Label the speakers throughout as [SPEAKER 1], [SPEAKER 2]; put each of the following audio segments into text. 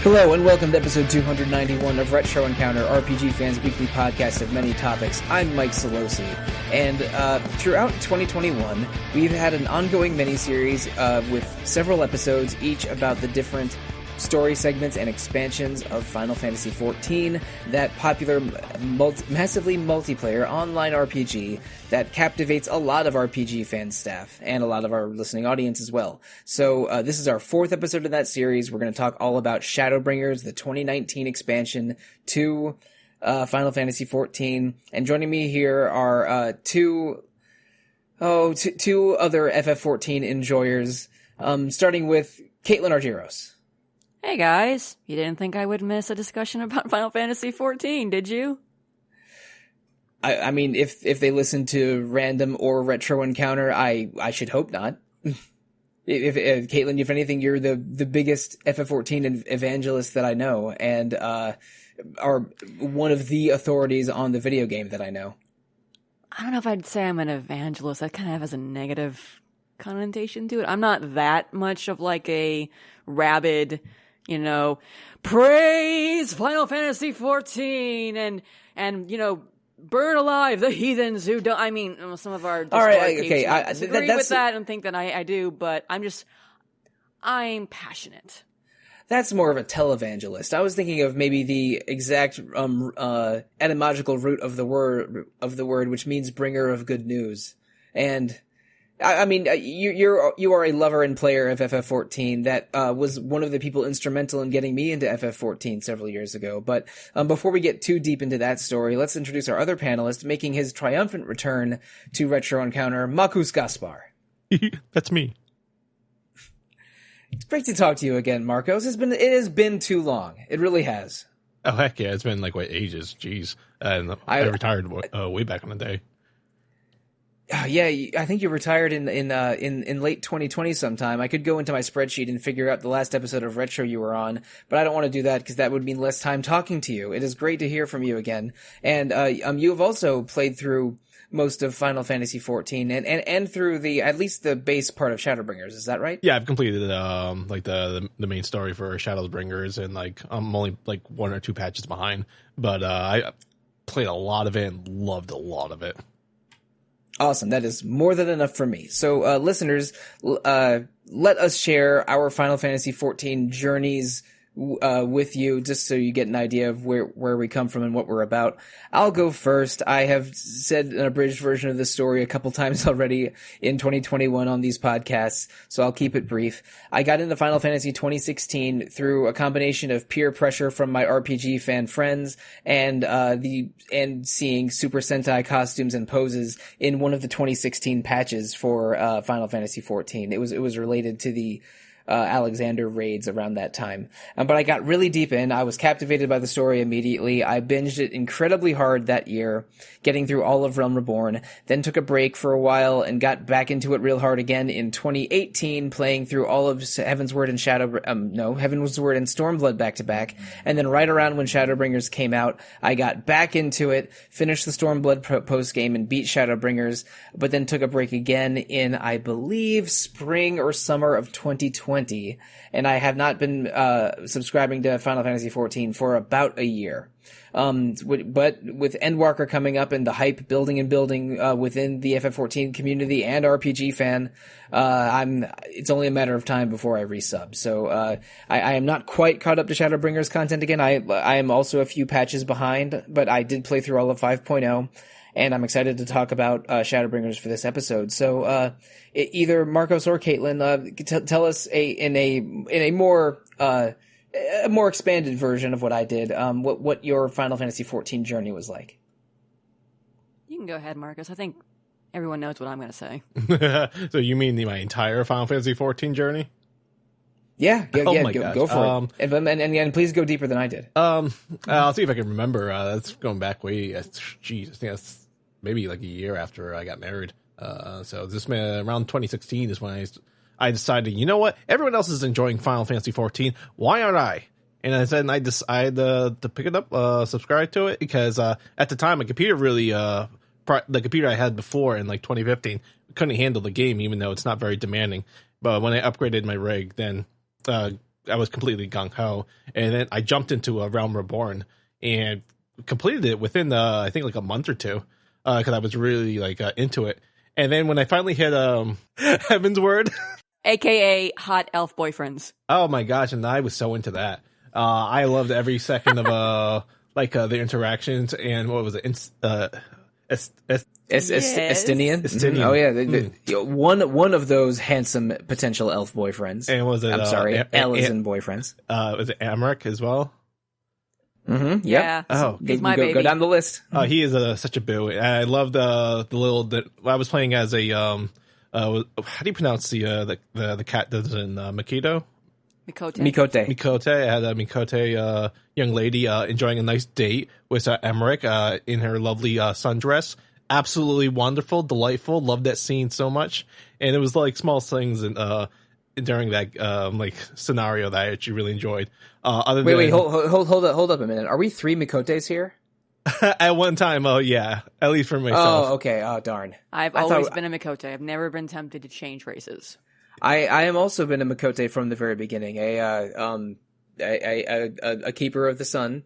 [SPEAKER 1] Hello and welcome to episode 291 of Retro Encounter, RPG Fans' weekly podcast of many topics. I'm Mike Sollosi, and throughout 2021, we've had an ongoing miniseries with several episodes, each about the different story segments and expansions of Final Fantasy XIV, that popular, massively multiplayer online RPG that captivates a lot of RPG fan staff and a lot of our listening audience as well. So this is our fourth episode of that series. We're going to talk all about Shadowbringers, the 2019 expansion to Final Fantasy XIV. And joining me here are two other FF14 enjoyers, starting with Caitlin Argyros.
[SPEAKER 2] Hey guys, you didn't think I would miss a discussion about Final Fantasy XIV, did you?
[SPEAKER 1] I mean, if they listen to Random or Retro Encounter, I should hope not. if Caitlin, if anything, you're the biggest FF14 evangelist that I know, and are one of the authorities on the video game that I know.
[SPEAKER 2] I don't know if I'd say I'm an evangelist. That kind of has a negative connotation to it. I'm not that much of like a rabid, praise Final Fantasy XIV and burn alive the heathens who don't. I mean, some of our disagree with that and think that I do, but I'm passionate.
[SPEAKER 1] That's more of a televangelist. I was thinking of maybe the exact etymological root of the word, which means bringer of good news. And I mean, you are a lover and player of FF14 that was one of the people instrumental in getting me into FF14 several years ago. But before we get too deep into that story, let's introduce our other panelist, making his triumphant return to Retro Encounter, Marcus Gaspar.
[SPEAKER 3] That's me.
[SPEAKER 1] It's great to talk to you again, Marcos. It has been too long. It really has.
[SPEAKER 3] Oh heck yeah! It's been ages. Jeez, and I retired way back in the day.
[SPEAKER 1] Yeah, I think you retired in late 2020 sometime. I could go into my spreadsheet and figure out the last episode of Retro you were on, but I don't want to do that because that would mean less time talking to you. It is great to hear from you again. And you have also played through most of Final Fantasy XIV and through at least the base part of Shadowbringers. Is that right?
[SPEAKER 3] Yeah, I've completed the main story for Shadowbringers, and I'm only one or two patches behind, but I played a lot of it and loved a lot of it.
[SPEAKER 1] Awesome. That is more than enough for me. So, listeners, let us share our Final Fantasy XIV journeys with you, just so you get an idea of where we come from and what we're about. I'll go first. I have said an abridged version of this story a couple times already in 2021 on these podcasts, so I'll keep it brief. I got into Final Fantasy 2016 through a combination of peer pressure from my RPG fan friends and seeing Super Sentai costumes and poses in one of the 2016 patches for Final Fantasy XIV. It was related to the Alexander raids around that time. But I got really deep in. I was captivated by the story immediately. I binged it incredibly hard that year, getting through all of Realm Reborn, then took a break for a while and got back into it real hard again in 2018, playing through all of Heaven's Word and Heaven's Word and Stormblood back to back. And then right around when Shadowbringers came out, I got back into it, finished the Stormblood post game and beat Shadowbringers, but then took a break again in, I believe, spring or summer of 2020. And I have not been subscribing to Final Fantasy XIV for about a year. But with Endwalker coming up and the hype building within the FF14 community and RPG fan, it's only a matter of time before I resub. So I am not quite caught up to Shadowbringers content again. I am also a few patches behind, but I did play through all of 5.0. And I'm excited to talk about Shadowbringers for this episode. So either Marcos or Caitlin, tell us in a more expanded version of what I did. What your Final Fantasy XIV journey was like.
[SPEAKER 2] You can go ahead, Marcos. I think everyone knows what I'm going to say.
[SPEAKER 3] So you mean my entire Final Fantasy XIV journey?
[SPEAKER 1] Yeah, go for it. And please go deeper than I did.
[SPEAKER 3] I'll see if I can remember. That's going back way. I think that's maybe a year after I got married. So this around 2016 is when I decided, you know what? Everyone else is enjoying Final Fantasy XIV. Why aren't I? And I decided to pick it up, subscribe to it, because at the time my computer really, the computer I had before in 2015 couldn't handle the game, even though it's not very demanding. But when I upgraded my rig, then I was completely gung ho, and then I jumped into a Realm Reborn and completed it within I think like a month or two, because I was really like into it. And then when I finally hit Heaven's Word,
[SPEAKER 2] aka hot elf boyfriends.
[SPEAKER 3] Oh my gosh, and I was so into that. I loved every second of the interactions, and what was it?
[SPEAKER 1] Estinian. Mm-hmm. Oh yeah, one of those handsome potential elf boyfriends.
[SPEAKER 3] And was it?
[SPEAKER 1] I'm sorry, Ellison boyfriends.
[SPEAKER 3] Was it Amric as well?
[SPEAKER 1] Mm-hmm. Yep.
[SPEAKER 2] Yeah.
[SPEAKER 1] Oh, he's my baby. Go down the list.
[SPEAKER 3] Oh, he is such a boo. I loved the little. I was playing as a how do you pronounce the cat that's in Mikote? Mikote. I had a Mikote young lady enjoying a nice date with Emmerich in her lovely sundress. Absolutely wonderful, delightful. Loved that scene so much. And it was like small things during that scenario that I actually really enjoyed. Wait,
[SPEAKER 1] hold up a minute. Are we 3 Mikotes here?
[SPEAKER 3] At one time, oh yeah, at least for myself.
[SPEAKER 1] Oh, okay. Oh, darn.
[SPEAKER 2] I've always been a Mikote. I've never been tempted to change races.
[SPEAKER 1] I am also been a Mikote from the very beginning. A keeper of the sun.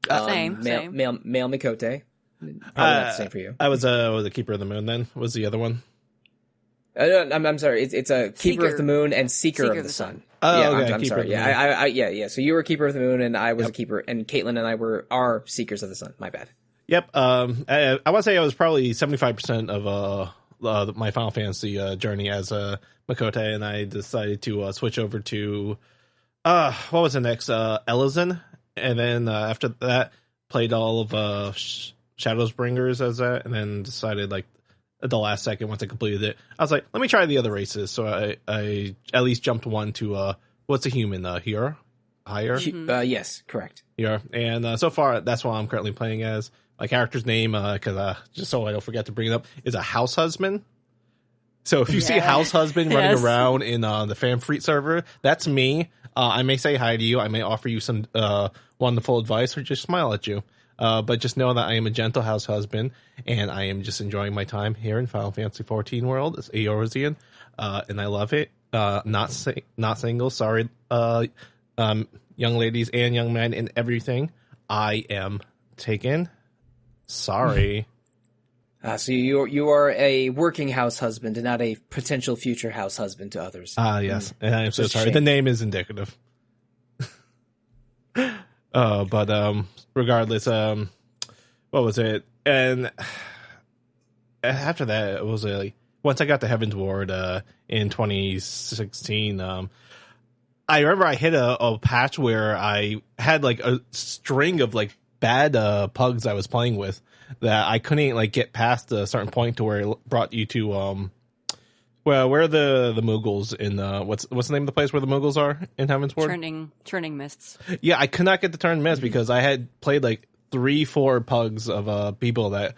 [SPEAKER 2] Same.
[SPEAKER 1] Male Mikote. Probably not the same for you.
[SPEAKER 3] I was a keeper of the moon. Then was the other one.
[SPEAKER 1] I'm sorry. It's a keeper of the moon and seeker of the sun.
[SPEAKER 3] Oh,
[SPEAKER 1] yeah,
[SPEAKER 3] okay.
[SPEAKER 1] I'm sorry. Yeah, yeah. So you were a keeper of the are, and I was a keeper, and Caitlin and I are seekers of the sun. My bad.
[SPEAKER 3] Yep. I want to say I was probably 75% of my Final Fantasy journey as a Mikote, and I decided to switch over to what was the next Ellison, and then after that played all of Shadowbringers as that, and then decided like at the last second once I completed it, I was like, let me try the other races. So I at least jumped one to what's a human hero? Higher?
[SPEAKER 1] Yes, correct.
[SPEAKER 3] Yeah, and so far that's what I'm currently playing as. My character's name, because just so I don't forget to bring it up, is a house husband. So if you see a house husband running around in the FanFreet server, that's me. I may say hi to you. I may offer you some wonderful advice or just smile at you. But just know that I am a gentle house husband, and I am just enjoying my time here in Final Fantasy XIV world as Eorzean, and I love it. Not single, sorry, young ladies and young men and everything. I am taken. Sorry.
[SPEAKER 1] So you are a working house husband and not a potential future house husband to others.
[SPEAKER 3] Yes, and I am so sorry. The name is indicative. But regardless, what was it? And after that, it was once I got to Heaven's Ward in 2016. I remember I hit a patch where I had like a string of like bad pugs I was playing with that I couldn't like get past a certain point to where it brought you to where are the Moogles in what's the name of the place where the Moogles are in Heaven's Ward?
[SPEAKER 2] Turning Mists.
[SPEAKER 3] Yeah, I could not get to Turning Mists because I had played like 3-4 pugs of people that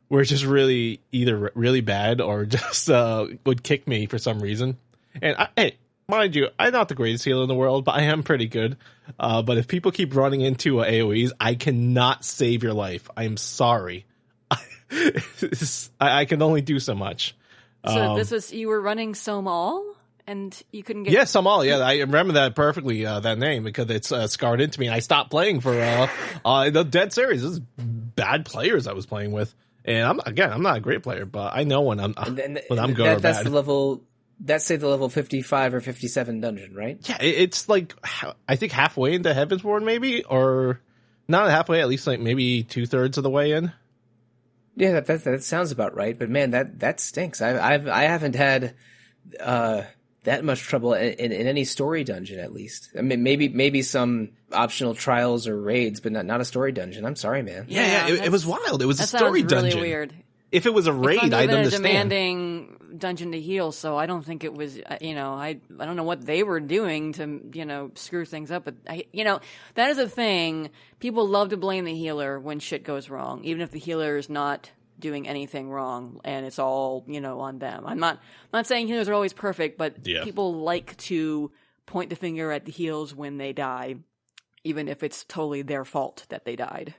[SPEAKER 3] were just really either really bad or just would kick me for some reason. And hey, mind you, I'm not the greatest healer in the world, but I am pretty good. But if people keep running into AoEs, I cannot save your life. I'm sorry. I can only do so much.
[SPEAKER 2] So this was, you were running Somal and you couldn't get...
[SPEAKER 3] Yeah, Somal, yeah. I remember that perfectly, that name, because it's scarred into me. And I stopped playing for the Dead series. This is bad players I was playing with. And I'm not a great player, but I know when I'm good or
[SPEAKER 1] that's
[SPEAKER 3] bad.
[SPEAKER 1] The level... That's say the level 55 or 57 dungeon, right?
[SPEAKER 3] Yeah, it's like I think halfway into Heaven's Ward, maybe, or not halfway, at least like maybe 2/3 of the way in.
[SPEAKER 1] Yeah, that sounds about right. But man, that stinks. I haven't had that much trouble in any story dungeon, at least. I mean, maybe some optional trials or raids, but not a story dungeon. I'm sorry, man.
[SPEAKER 3] Yeah, it was wild. It was a story dungeon.
[SPEAKER 2] Really weird.
[SPEAKER 3] If it was a raid, I'd understand.
[SPEAKER 2] It's a demanding dungeon to heal, so I don't think it was, I don't know what they were doing to, screw things up, but, that is a thing. People love to blame the healer when shit goes wrong, even if the healer is not doing anything wrong, and it's all, on them. I'm not saying healers are always perfect, but people like to point the finger at the heals when they die, even if it's totally their fault that they died.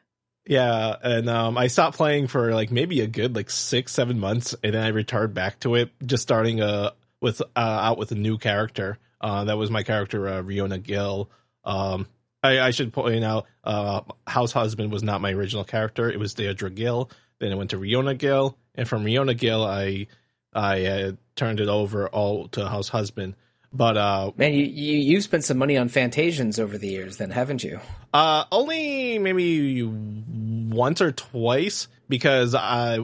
[SPEAKER 3] Yeah, and I stopped playing for like maybe a good 6-7 months, and then I returned back to it, just starting out with a new character That was my character, Riona Gill. I should point out, House Husband was not my original character. It was Deirdre Gill. Then I went to Riona Gill, and from Riona Gill, I turned it over all to House Husband. But
[SPEAKER 1] man, you spent some money on Fantasians over the years, then, haven't you?
[SPEAKER 3] Only maybe once or twice, because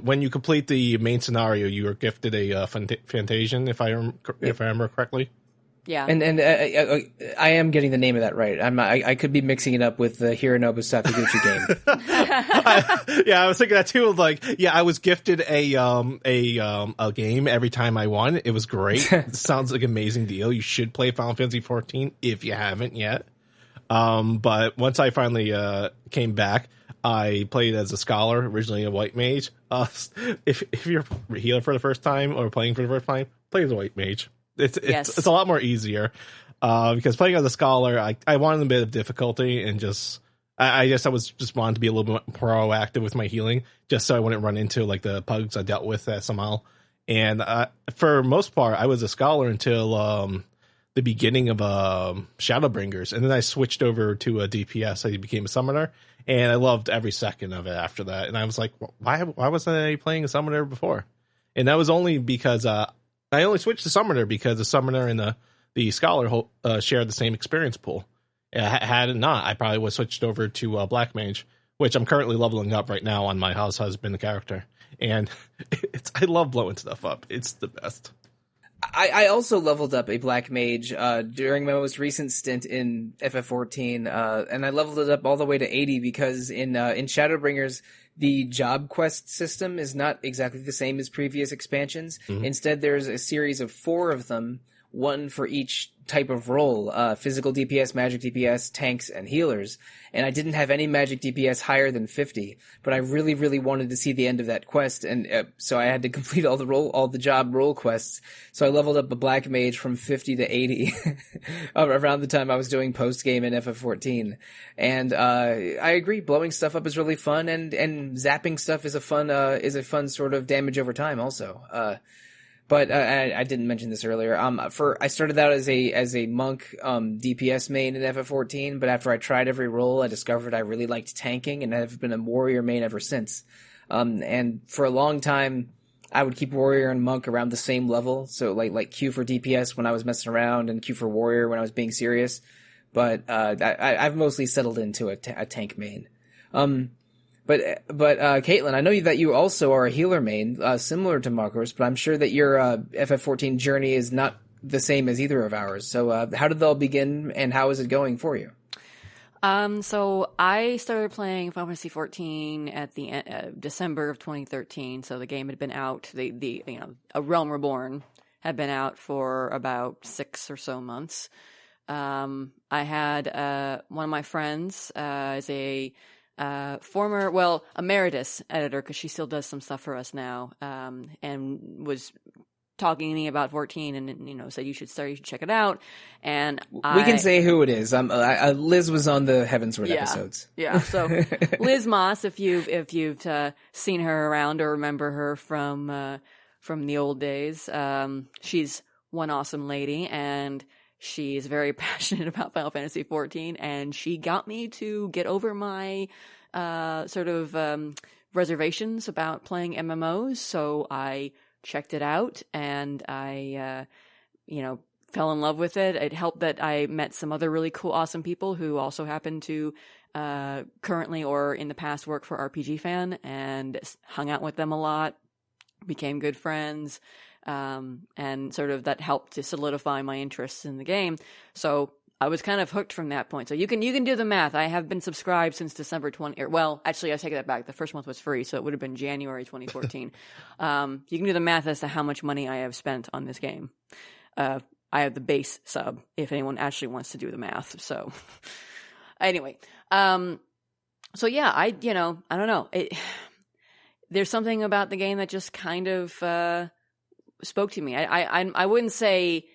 [SPEAKER 3] when you complete the main scenario, you are gifted a Fantasian, if I remember correctly.
[SPEAKER 2] Yeah,
[SPEAKER 1] and I am getting the name of that right. I could be mixing it up with the Hironobu Sakaguchi game.
[SPEAKER 3] I was thinking that too. Like, I was gifted a game every time I won. It was great. It sounds like an amazing deal. You should play Final Fantasy XIV if you haven't yet. But once I finally came back, I played as a scholar, originally a white mage. If you're a healer for the first time or playing for the first time, play as a white mage. It's a lot more easier, because playing as a scholar, I wanted a bit of difficulty, and I guess I was just wanted to be a little bit proactive with my healing, just so I wouldn't run into like the pugs I dealt with at somehow. And for most part, I was a scholar until the beginning of Shadowbringers, and then I switched over to a DPS. I became a summoner, and I loved every second of it after that. And I was like, why wasn't I playing a summoner before? And that was only because I only switched to Summoner because the Summoner and the Scholar shared the same experience pool. Had it not, I probably would have switched over to Black Mage, which I'm currently leveling up right now on my House Husband character. And I love blowing stuff up. It's the best.
[SPEAKER 1] I also leveled up a Black Mage during my most recent stint in FF14, and I leveled it up all the way to 80 because in Shadowbringers, the job quest system is not exactly the same as previous expansions. Mm-hmm. Instead, there's a series of 4 of them, one for each type of role, physical DPS, magic DPS, tanks, and healers. And I didn't have any magic DPS higher than 50, but I really, really wanted to see the end of that quest, and so I had to complete all the job role quests. So I leveled up a Black Mage from 50 to 80 around the time I was doing post-game in FF14. And I agree, blowing stuff up is really fun, and zapping stuff is a fun sort of damage over time also. But I didn't mention this earlier. I started out as a monk DPS main in FF14, but after I tried every role, I discovered I really liked tanking, and I've been a warrior main ever since. And for a long time, I would keep warrior and monk around the same level, so like Q for DPS when I was messing around, and Q for warrior when I was being serious. But I've mostly settled into a tank main. But Caitlin, I know that you also are a healer main, similar to Marcos, but I'm sure that your FF14 journey is not the same as either of ours. So how did they all begin, and how is it going for you?
[SPEAKER 2] So I started playing Final Fantasy XIV at the December of 2013. So the game had been out, A Realm Reborn had been out for about 6 or so months. I had one of my friends is a former, emeritus editor, because she still does some stuff for us now, and was talking to me about 14 and, said you should check it out. And
[SPEAKER 1] we can say who it is. Liz was on the Heavensward episodes.
[SPEAKER 2] Yeah. So Liz Moss, if you've seen her around or remember her from the old days, she's one awesome lady, and she's very passionate about Final Fantasy XIV, and she got me to get over my reservations about playing MMOs. So I checked it out, and I, fell in love with it. It helped that I met some other really cool, awesome people who also happen to currently or in the past work for RPG Fan, and hung out with them a lot, became good friends. And sort of that helped to solidify my interests in the game. So I was kind of hooked from that point. So you can do the math. I have been subscribed since December 20. Actually, I take that back. The first month was free, so it would have been January 2014. You can do the math as to how much money I have spent on this game. I have the base sub, if anyone actually wants to do the math. So anyway, so yeah, I don't know. There's something about the game that just kind of spoke to me. I wouldn't say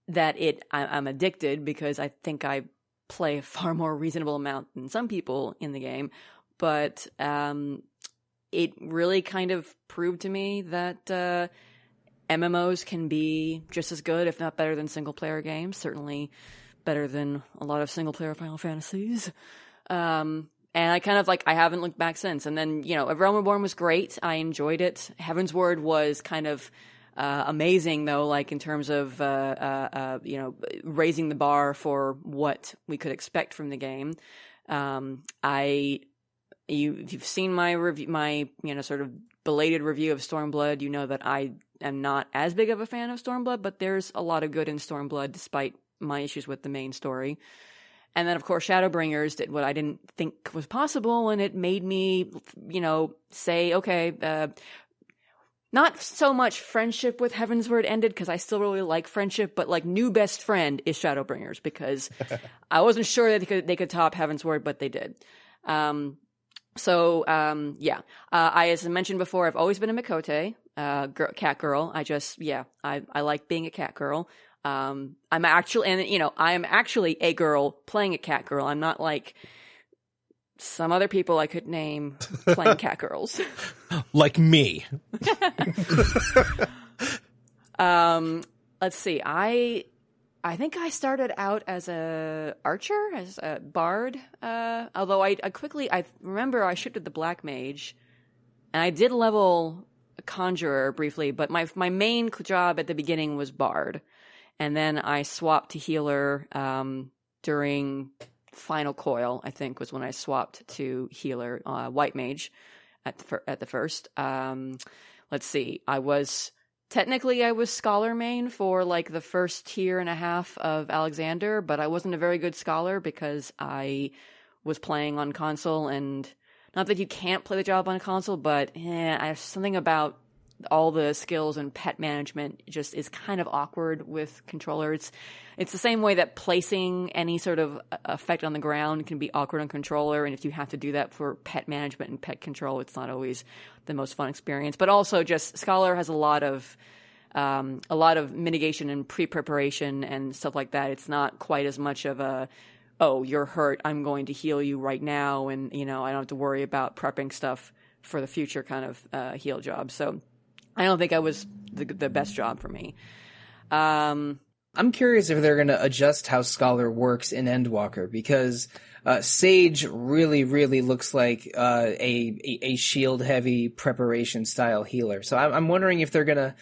[SPEAKER 2] that I'm addicted, because I think I play a far more reasonable amount than some people in the game, but it really kind of proved to me that MMOs can be just as good, if not better, than single-player games. Certainly better than a lot of single-player Final Fantasies. And I kind of I haven't looked back since. And then, A Realm Reborn was great. I enjoyed it. Heaven's Word was kind of amazing, though, in terms of, raising the bar for what we could expect from the game. If you've seen my review, my sort of belated review of Stormblood, you know that I am not as big of a fan of Stormblood, but there's a lot of good in Stormblood despite my issues with the main story. And then, of course, Shadowbringers did what I didn't think was possible, and it made me, say, okay, not so much friendship with Heavensward ended, because I still really like friendship, but new best friend is Shadowbringers, because I wasn't sure that they could top Heavensward, but they did. I, as I mentioned before, I've always been a Mikote, cat girl. I like being a cat girl. I am actually a girl playing a cat girl. I'm not like some other people I could name playing cat girls.
[SPEAKER 3] Like me.
[SPEAKER 2] Let's see. I think I started out as a archer, as a bard. Although I remember I shifted the black mage, and I did level a conjurer briefly, but my main job at the beginning was bard. And then I swapped to healer during Final Coil, I think, was when I swapped to healer, white mage at the first. Let's see. I was scholar main for the first tier and a half of Alexander, but I wasn't a very good scholar because I was playing on console, and not that you can't play the job on a console, but I have something about all the skills and pet management just is kind of awkward with controllers. It's the same way that placing any sort of effect on the ground can be awkward on controller, and if you have to do that for pet management and pet control, it's not always the most fun experience. But also, just Scholar has a lot of mitigation and pre-preparation and stuff like that. It's not quite as much of a, oh, you're hurt, I'm going to heal you right now, and I don't have to worry about prepping stuff for the future kind of heal job. So I don't think I was the best job for me.
[SPEAKER 1] I'm curious if they're going to adjust how Scholar works in Endwalker, because Sage really, really looks like a shield-heavy preparation-style healer. So I'm wondering if they're going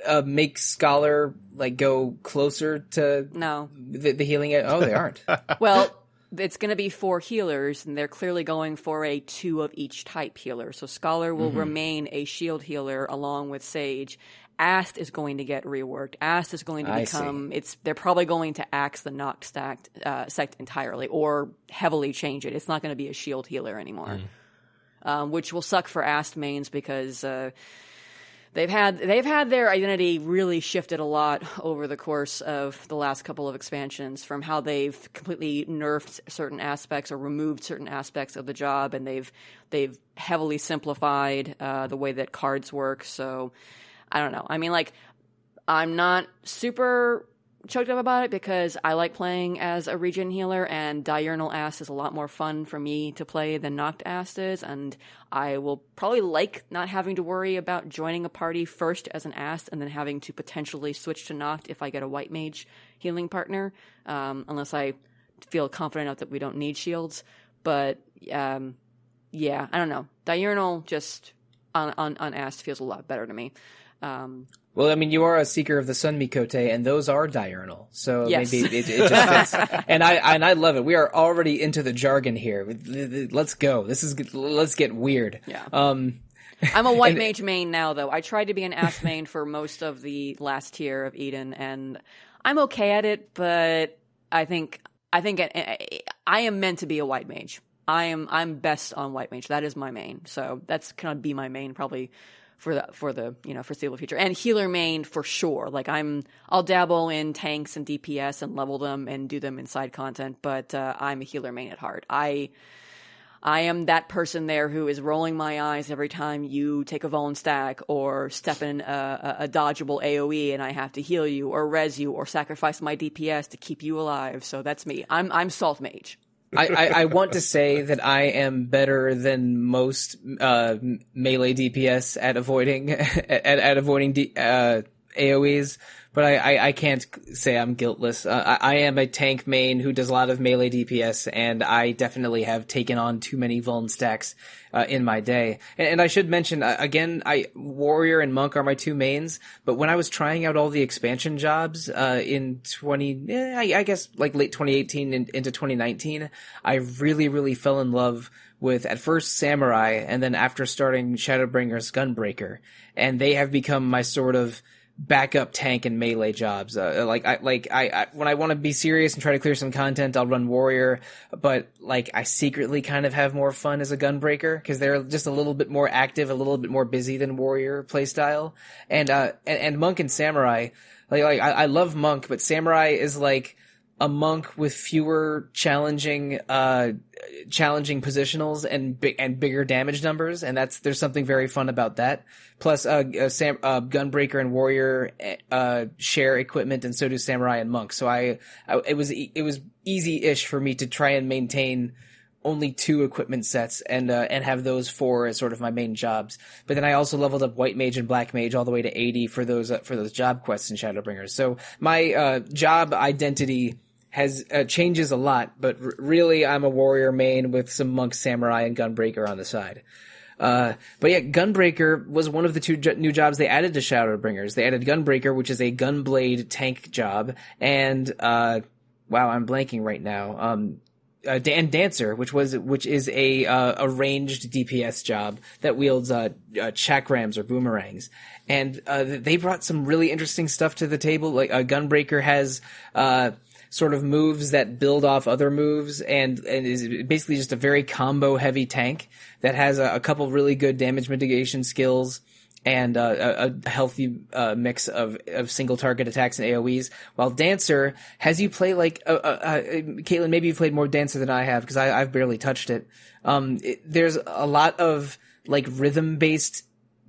[SPEAKER 1] to make Scholar go closer to the healing. Oh, they aren't.
[SPEAKER 2] Well, it's going to be 4 healers, and they're clearly going for a 2 of each type healer. So Scholar will remain a shield healer along with Sage. Ast is going to get reworked. Ast is going to become, they're probably going to axe the Noct sect entirely, or heavily change it. It's not going to be a shield healer anymore. Which will suck for Ast mains, because they've had their identity really shifted a lot over the course of the last couple of expansions, from how they've completely nerfed certain aspects or removed certain aspects of the job, and they've heavily simplified the way that cards work. So I don't know. I mean, I'm not super choked up about it, because I like playing as a regen healer, and Diurnal Ast is a lot more fun for me to play than Noct Ast is, and I will probably like not having to worry about joining a party first as an Ast and then having to potentially switch to Noct if I get a white mage healing partner, unless I feel confident enough that we don't need shields. But I don't know. Diurnal just on Ast feels a lot better to me.
[SPEAKER 1] Well, I mean, you are a Seeker of the Sun Mikote, and those are diurnal, so
[SPEAKER 2] yes.
[SPEAKER 1] Maybe it just fits. And I love it. We are already into the jargon here. Let's go. Let's get weird.
[SPEAKER 2] Yeah. I'm a white mage main now, though. I tried to be an Ast main for most of the last tier of Eden, and I'm okay at it. But I think I am meant to be a white mage. I'm best on white mage. That is my main. So that's gonna be my main probably for the foreseeable future. And healer main for sure. I'll dabble in tanks and DPS and level them and do them in side content, but I'm a healer main at heart. I am that person there who is rolling my eyes every time you take a Valen stack or step in a dodgeable AoE and I have to heal you or res you or sacrifice my DPS to keep you alive. So that's me. I'm Salt Mage.
[SPEAKER 1] I want to say that I am better than most melee DPS at avoiding AoEs, but I can't say I'm guiltless. I am a tank main who does a lot of melee DPS, and I definitely have taken on too many vuln stacks in my day. And I should mention, again, Warrior and Monk are my two mains, but when I was trying out all the expansion jobs in I guess like late 2018 into 2019, I really fell in love with, at first, Samurai, and then after starting Shadowbringers, Gunbreaker. And they have become my sort of backup tank and melee jobs. When I want to be serious and try to clear some content, I'll run Warrior, but like I secretly kind of have more fun as a Gunbreaker because they're just a little bit more active, a little bit more busy than Warrior playstyle. And Monk and Samurai, I love Monk, but Samurai is like a monk with fewer challenging positionals and bigger damage numbers, and there's something very fun about that. Plus, Gunbreaker and Warrior share equipment, and so do Samurai and Monk. So it was easy-ish for me to try and maintain only 2 equipment sets and have those 4 as sort of my main jobs. But then I also leveled up White Mage and Black Mage all the way to 80 for those job quests in Shadowbringers. So my job identity has changes a lot, but really I'm a Warrior main with some Monk, Samurai, and Gunbreaker on the side. But yeah, Gunbreaker was one of the 2 new jobs they added to Shadowbringers. They added Gunbreaker, which is a gunblade tank job, and wow, I'm blanking right now. And Dancer, which is a ranged DPS job that wields chakrams or boomerangs, and they brought some really interesting stuff to the table. Like Gunbreaker has sort of moves that build off other moves, and is basically just a very combo heavy tank that has a couple really good damage mitigation skills and a healthy mix of single target attacks and AoEs. While Dancer has you play like Caitlin, maybe you've played more Dancer than I have because I've barely touched it. There's a lot of like rhythm based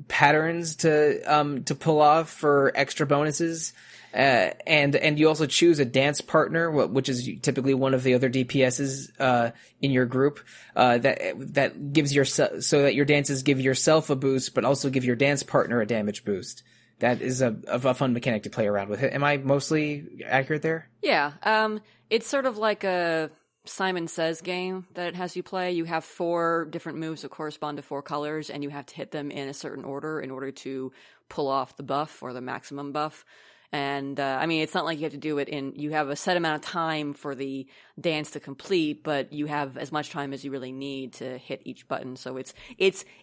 [SPEAKER 1] patterns to pull off for extra bonuses. And you also choose a dance partner, which is typically one of the other DPSs in your group, that gives so that your dances give yourself a boost, but also give your dance partner a damage boost. That is a fun mechanic to play around with. Am I mostly accurate there?
[SPEAKER 2] Yeah. It's sort of like a Simon Says game that it has you play. You have 4 different moves that correspond to 4 colors, and you have to hit them in a certain order in order to pull off the buff or the maximum buff. And, I mean, it's not like you have to do it you have a set amount of time for the dance to complete, but you have as much time as you really need to hit each button. So it's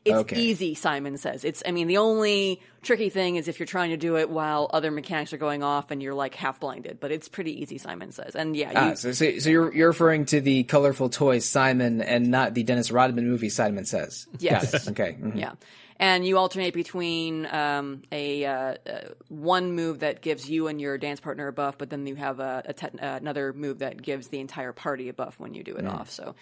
[SPEAKER 2] okay. Easy, Simon Says. The only tricky thing is if you're trying to do it while other mechanics are going off and you're like half blinded, but it's pretty easy, Simon Says. And yeah.
[SPEAKER 1] So you're referring to the colorful toy Simon and not the Dennis Rodman movie Simon Says.
[SPEAKER 2] Yes.
[SPEAKER 1] Got it. Okay. Mm-hmm.
[SPEAKER 2] Yeah. And you alternate between one move that gives you and your dance partner a buff, but then you have another move that gives the entire party a buff when you do it off. So,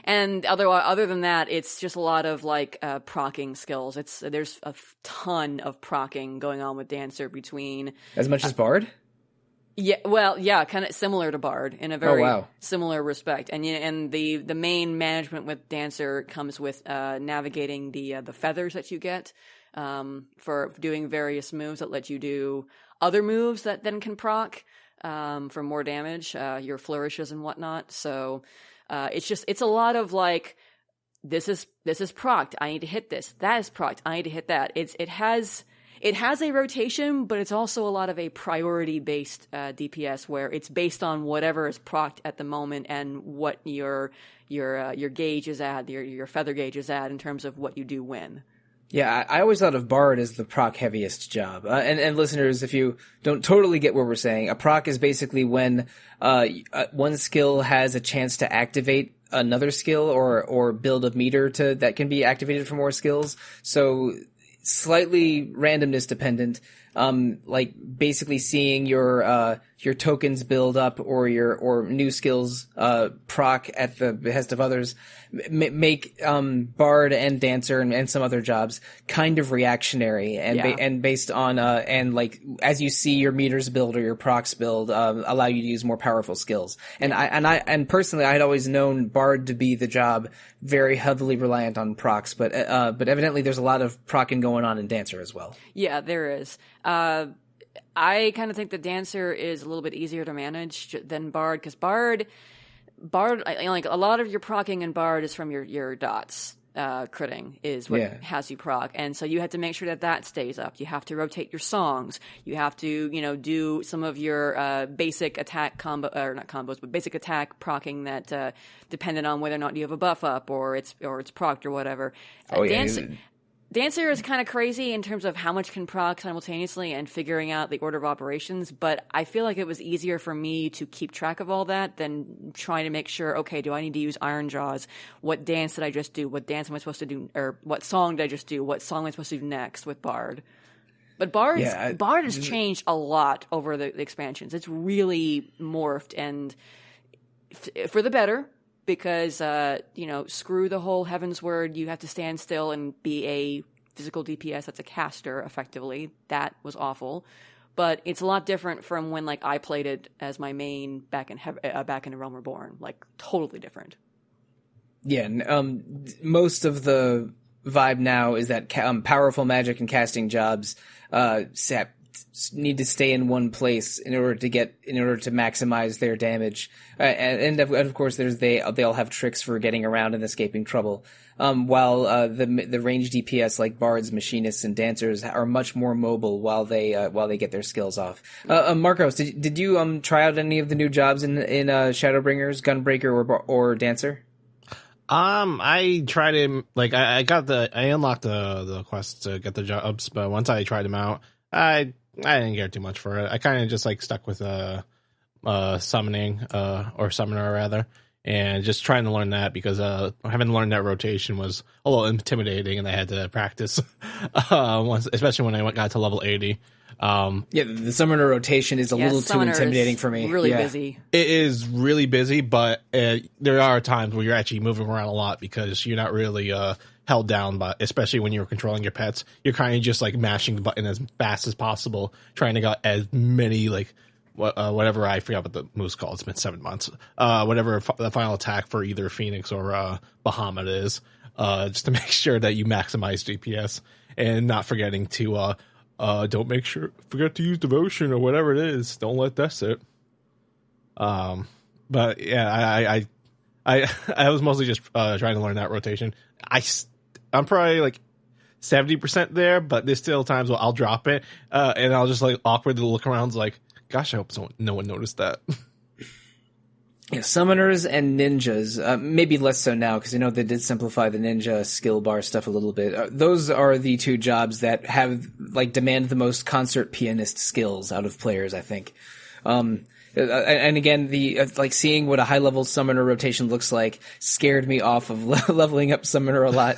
[SPEAKER 2] and other than that, it's just a lot of like procking skills. There's a ton of procking going on with Dancer between
[SPEAKER 1] as much as Bard.
[SPEAKER 2] Yeah, well, yeah, kind of similar to Bard in a very similar respect, and the main management with Dancer comes with navigating the feathers that you get for doing various moves that let you do other moves that then can proc for more damage, your flourishes and whatnot. So it's a lot of like this is procced. I need to hit this. That is procced. I need to hit that. It has a rotation, but it's also a lot of a priority-based DPS where it's based on whatever is procced at the moment and what your gauge is at, your feather gauge is at in terms of what you do when.
[SPEAKER 1] Yeah, I always thought of Bard as the proc heaviest job. And listeners, if you don't totally get what we're saying, a proc is basically when one skill has a chance to activate another skill or build a meter that can be activated for more skills. So slightly randomness dependent, like basically seeing your tokens build up or new skills proc at the behest of others make Bard and Dancer and some other jobs kind of reactionary and based on and like as you see your meters build or your procs build allow you to use more powerful skills. And personally I had always known Bard to be the job very heavily reliant on procs, but evidently there's a lot of procking going on in Dancer as well.
[SPEAKER 2] Yeah, there is. I kind of think the Dancer is a little bit easier to manage than Bard, because Bard, like a lot of your procking in Bard is from your dots. Critting is what has you proc, and so you have to make sure that stays up. You have to rotate your songs. You have to, do some of your basic attack combo, or not combos, but basic attack procking that dependent on whether or not you have a buff up or it's procced or whatever. Dancer is kind of crazy in terms of how much can proc simultaneously and figuring out the order of operations, but I feel like it was easier for me to keep track of all that than trying to make sure, okay, do I need to use Iron Jaws? What dance did I just do? What dance am I supposed to do? Or what song did I just do? What song am I supposed to do next with Bard? But Bard has changed a lot over the expansions. It's really morphed, and for the better. Because, screw the whole Heaven's Word, you have to stand still and be a physical DPS that's a caster, effectively. That was awful. But it's a lot different from when, I played it as my main back in Realm Reborn. Totally different. Yeah,
[SPEAKER 1] most of the vibe now is that powerful magic and casting jobs need to stay in one place in order to maximize their damage, and of course they all have tricks for getting around and escaping trouble. While the range DPS like bards, machinists, and dancers are much more mobile while they get their skills off. Marcos, did you try out any of the new jobs in Shadowbringers, Gunbreaker or Dancer?
[SPEAKER 3] I tried him. I unlocked the quests to get the jobs, but once I tried them out, I didn't care too much for it. I kind of just stuck with summoning or summoner rather, and just trying to learn that because having learned that rotation was a little intimidating, and I had to practice especially when I got to level 80.
[SPEAKER 1] The summoner rotation is a little too intimidating for me.
[SPEAKER 2] Really busy.
[SPEAKER 3] It is really busy, but there are times where you're actually moving around a lot because you're not really held down, but especially when you're controlling your pets, you're kind of just mashing the button as fast as possible, trying to get as many whatever, I forgot what the move's called. It's been 7 months. Whatever the final attack for either Phoenix or Bahamut is, just to make sure that you maximize DPS and not forgetting to forget to use devotion or whatever it is. Don't let that sit. But yeah, I was mostly just trying to learn that rotation. I'm probably 70% there, but there's still times where I'll drop it, and I'll just awkwardly look around, gosh, I hope no one noticed that.
[SPEAKER 1] Yeah, summoners and ninjas, maybe less so now because they did simplify the ninja skill bar stuff a little bit. Those are the two jobs that have demand the most concert pianist skills out of players, I think. And again, the seeing what a high level summoner rotation looks like scared me off of leveling up summoner a lot.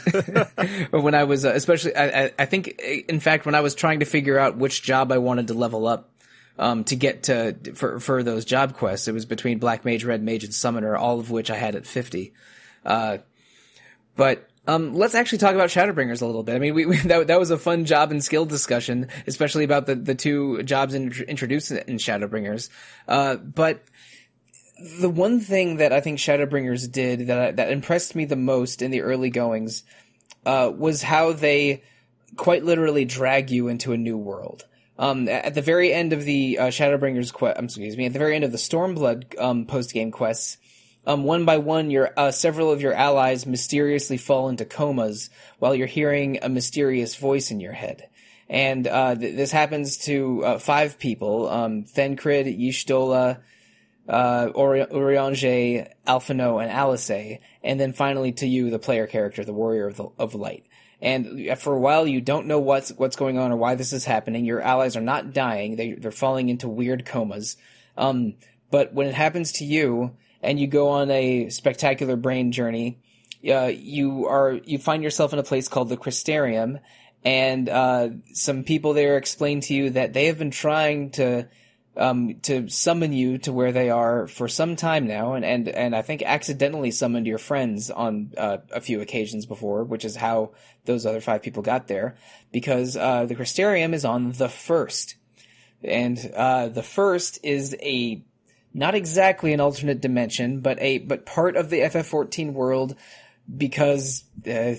[SPEAKER 1] When I was especially, I think in fact when I was trying to figure out which job I wanted to level up to get for those job quests, it was between Black Mage, Red Mage, and Summoner, all of which I had at 50. But let's actually talk about Shadowbringers a little bit. I mean, that was a fun job and skill discussion, especially about the two jobs introduced in Shadowbringers. But the one thing that I think Shadowbringers did that impressed me the most in the early goings was how they quite literally drag you into a new world. At the very end of the Shadowbringers at the very end of the Stormblood post-game quests, one by one, several of your allies mysteriously fall into comas while you're hearing a mysterious voice in your head. And this happens to 5 people, Thencrid, Y'shtola, Urianger, Alphino, and Alisaie, and then finally to you, the player character, the Warrior of Light. And for a while, you don't know what's going on or why this is happening. Your allies are not dying; they're falling into weird comas. But when it happens to you, and you go on a spectacular brain journey, you find yourself in a place called the Crystarium, and some people there explain to you that they have been trying to summon you to where they are for some time now, and I think accidentally summoned your friends on a few occasions before, which is how those other 5 people got there, because the Crystarium is on the First, and the First is not exactly an alternate dimension, but part of the FF14 world because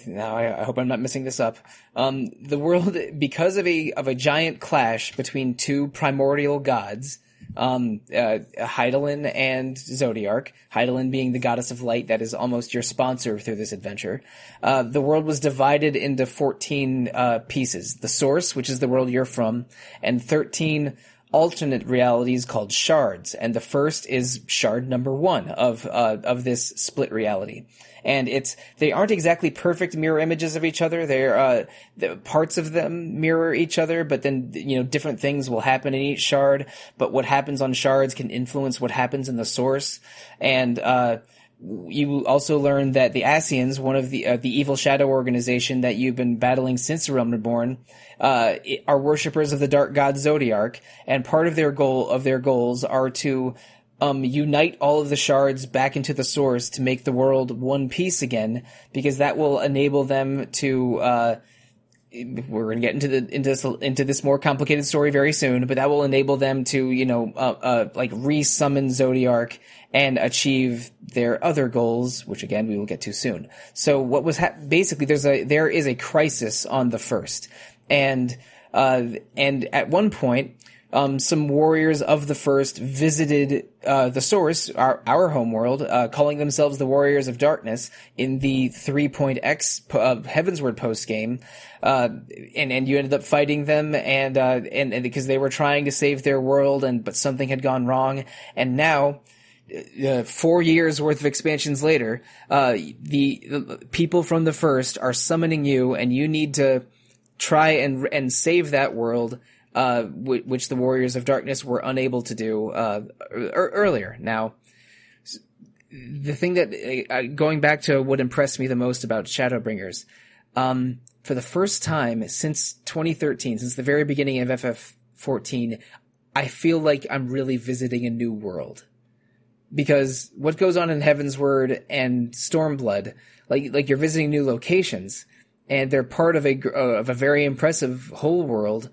[SPEAKER 1] now I hope I'm not messing this up. The world, because of a giant clash between two primordial gods, Hydaelyn and Zodiark, Hydaelyn being the goddess of light that is almost your sponsor through this adventure, the world was divided into 14 pieces. The source, which is the world you're from, and 13 alternate realities called shards, and the first is shard number 1 of this split reality. And they aren't exactly perfect mirror images of each other. The parts of them mirror each other, but then, different things will happen in each shard. But what happens on shards can influence what happens in the source. And, you also learn that the Ascians, one of the evil shadow organization that you've been battling since the Realm Reborn, are worshippers of the dark god Zodiark, and part of their goals are to unite all of the shards back into the source to make the world one piece again, because that will enable them to we're going to get into this more complicated story very soon, but that will enable them to re-summon Zodiark and achieve their other goals, which again we will get to soon. So what was basically there is a crisis on the first, and at one point, some warriors of the first visited the source, our homeworld, calling themselves the Warriors of Darkness in the 3.x Heavensward post game, and you ended up fighting them, and because they were trying to save their world, but something had gone wrong, and now, 4 years worth of expansions later, the people from the first are summoning you, and you need to try and save that world, which the Warriors of Darkness were unable to do earlier. Now, the thing that going back to what impressed me the most about Shadowbringers, for the first time since 2013, since the very beginning of FF14, I feel like I'm really visiting a new world. Because what goes on in Heavensward and Stormblood, like you're visiting new locations, and they're part of a very impressive whole world,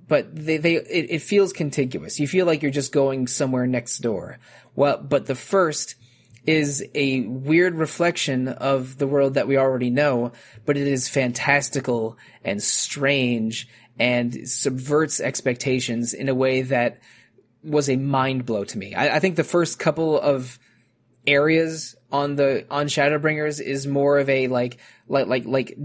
[SPEAKER 1] but it feels contiguous. You feel like you're just going somewhere next door. Well, but the first is a weird reflection of the world that we already know, but it is fantastical and strange and subverts expectations in a way that was a mind blow to me. I think the first couple of areas on Shadowbringers is more of a like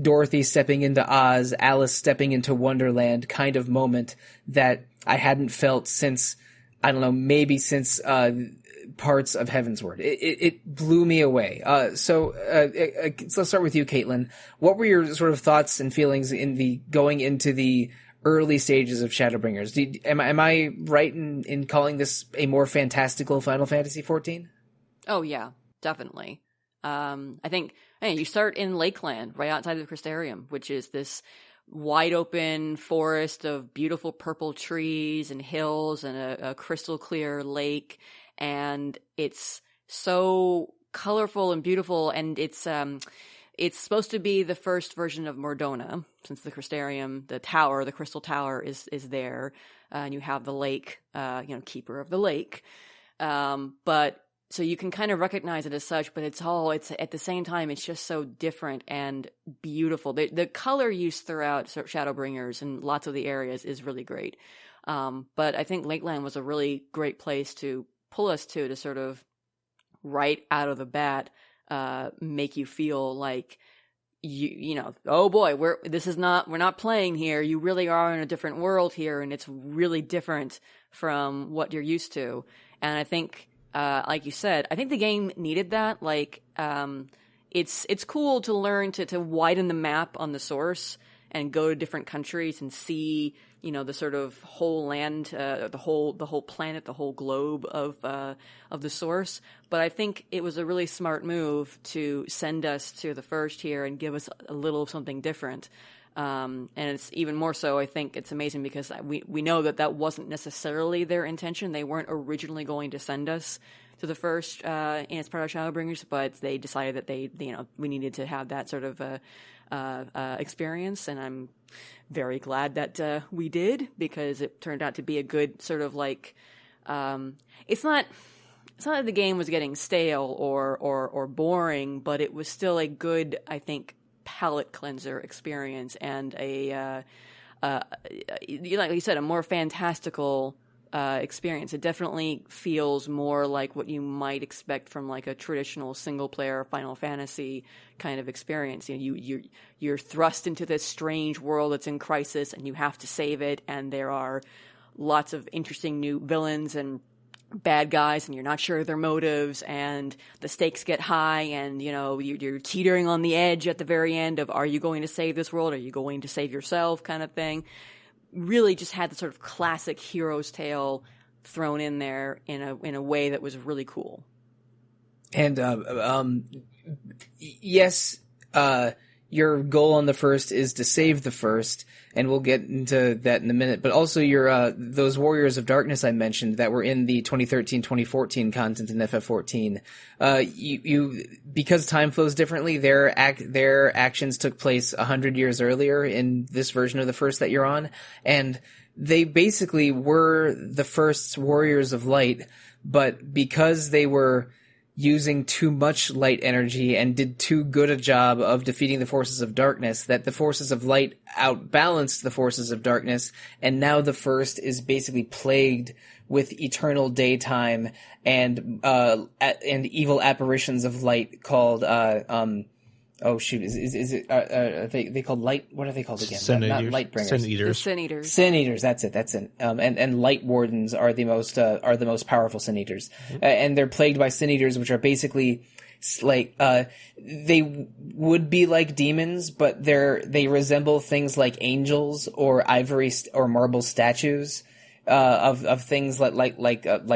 [SPEAKER 1] Dorothy stepping into Oz, Alice stepping into Wonderland kind of moment that I hadn't felt since, I don't know, maybe since parts of Heavensward. It blew me away. So let's start with you, Caitlin. What were your sort of thoughts and feelings going into the early stages of Shadowbringers? Am I right in calling this a more fantastical Final Fantasy XIV?
[SPEAKER 2] Oh yeah, definitely. I think you start in Lakeland, right outside of the Crystarium, which is this wide open forest of beautiful purple trees and hills and a crystal clear lake, and it's so colorful and beautiful, and it's supposed to be the first version of Mordona, since the Crystarium, the crystal tower is there, and you have the lake, keeper of the lake. But so you can kind of recognize it as such, but it's at the same time, it's just so different and beautiful. The color use throughout Shadowbringers and lots of the areas is really great. But I think Lakeland was a really great place to pull us to sort of right out of the bat, make you feel like oh boy, we're not playing here. You really are in a different world here, and it's really different from what you're used to. And I think, like you said, I think the game needed that. Like, it's cool to learn to widen the map on the source and go to different countries and see, the sort of whole land, the whole planet, the whole globe of the source. But I think it was a really smart move to send us to the first here and give us a little something different. And it's even more so, I think it's amazing because we know that wasn't necessarily their intention. They weren't originally going to send us to the first, as part of Shadowbringers, but they decided that we needed to have that sort of, experience. And I'm very glad that, we did, because it turned out to be a good sort of like, it's not, it's not that the game was getting stale or boring, but it was still a good, I think, palate cleanser experience and a like you said, a more fantastical experience. It definitely feels more like what you might expect from like a traditional single player Final Fantasy kind of experience. You know, you're thrust into this strange world that's in crisis and you have to save it, and there are lots of interesting new villains and bad guys, and you're not sure of their motives, and the stakes get high, and you know you're teetering on the edge at the very end of, are you going to save this world, are you going to save yourself, kind of thing. Really just had the sort of classic hero's tale thrown in there in a way that was really cool.
[SPEAKER 1] And yes, your goal on the first is to save the first, and we'll get into that in a minute. But also your those Warriors of Darkness I mentioned that were in the 2013-2014 content in FF14. You because time flows differently, their actions took place 100 years earlier in this version of the first that you're on, and they basically were the first Warriors of Light, but because they were using too much light energy and did too good a job of defeating the forces of darkness, that the forces of light outbalanced the forces of darkness, and now the first is basically plagued with eternal daytime and evil apparitions of light called oh shoot, is it are they called light? What are they called again? Not light bringers.
[SPEAKER 3] Sin eaters.
[SPEAKER 1] Sin eaters. That's it. And light wardens are the most powerful sin eaters, and they're plagued by sin eaters, which are basically like they would be like demons, but they resemble things like angels or ivory or marble statues. Of things like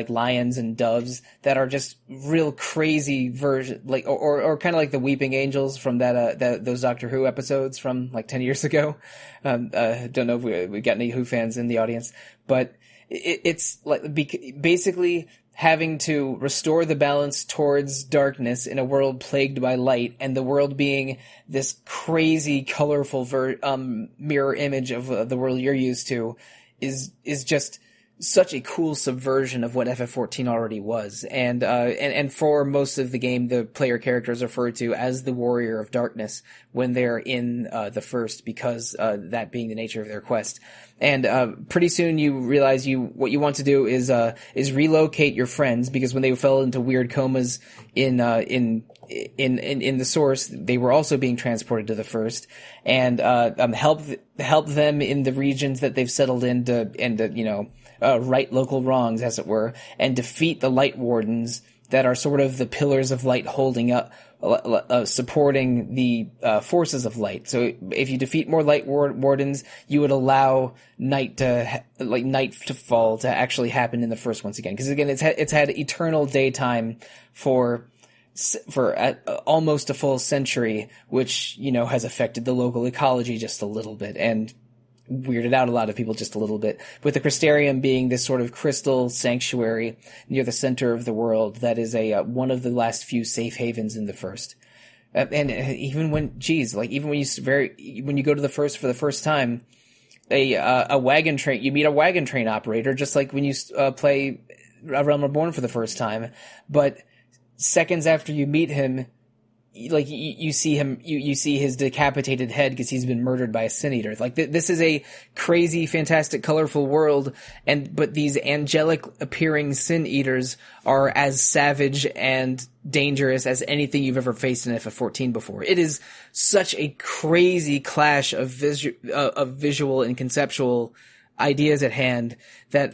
[SPEAKER 1] lions and doves that are just real crazy version, like or kind of like the weeping angels from those Doctor Who episodes from like 10 years ago. Don't know if we got any Who fans in the audience, but it's like basically having to restore the balance towards darkness in a world plagued by light, and the world being this crazy, colorful mirror image of the world you're used to is just such a cool subversion of what FF14 already was. And for most of the game, the player character is referred to as the Warrior of Darkness when they're in the first, because that being the nature of their quest. And pretty soon you realize what you want to do is relocate your friends, because when they fell into weird comas in the source, they were also being transported to the first, and help them in the regions that they've settled in to right local wrongs, as it were, and defeat the light wardens that are sort of the pillars of light holding up, supporting the forces of light. So if you defeat more light wardens, you would allow night to fall to actually happen in the first once again. Because again, it's had eternal daytime for almost a full century, which has affected the local ecology just a little bit and weirded out a lot of people just a little bit, with the Crystarium being this sort of crystal sanctuary near the center of the world that is one of the last few safe havens in the first. And even when you go to the first for the first time, a wagon train, you meet a wagon train operator, just like when you play A Realm Reborn for the first time, but seconds after you meet him, like you see him, you see his decapitated head because he's been murdered by a sin eater. Like this is a crazy, fantastic, colorful world, but these angelic appearing sin eaters are as savage and dangerous as anything you've ever faced in FF14 before. It is such a crazy clash of visual and conceptual ideas at hand that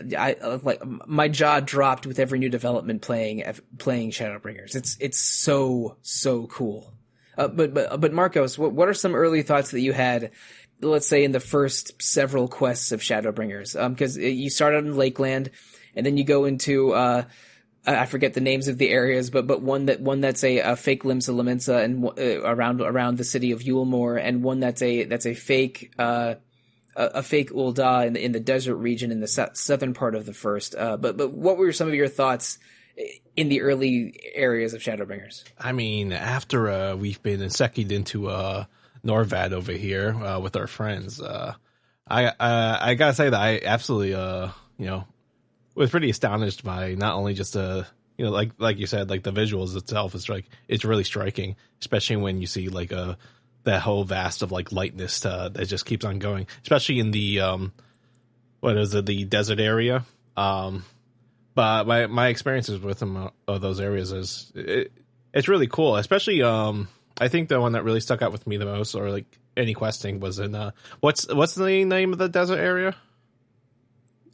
[SPEAKER 1] my jaw dropped with every new development playing Shadowbringers. It's so cool. But Marcos, what are some early thoughts that you had, let's say, in the first several quests of Shadowbringers? Because you start out in Lakeland, and then you go into I forget the names of the areas, but one that's a fake Limsa Lominsa and around the city of Yulemoor, and one that's a fake a fake Ul'dah in the desert region in the southern part of the first. But what were some of your thoughts in the early areas of Shadowbringers?
[SPEAKER 3] I mean, after we've been seconded into Norvad over here with our friends, I gotta say that I absolutely was pretty astonished by not only just you know, like you said, like the visuals itself is like it's really striking, especially when you see like that whole vast of like lightness that just keeps on going, especially in the the desert area. But my experiences with them of those areas is it's really cool, especially I think the one that really stuck out with me the most, or like any questing, was in what's the name of the desert area?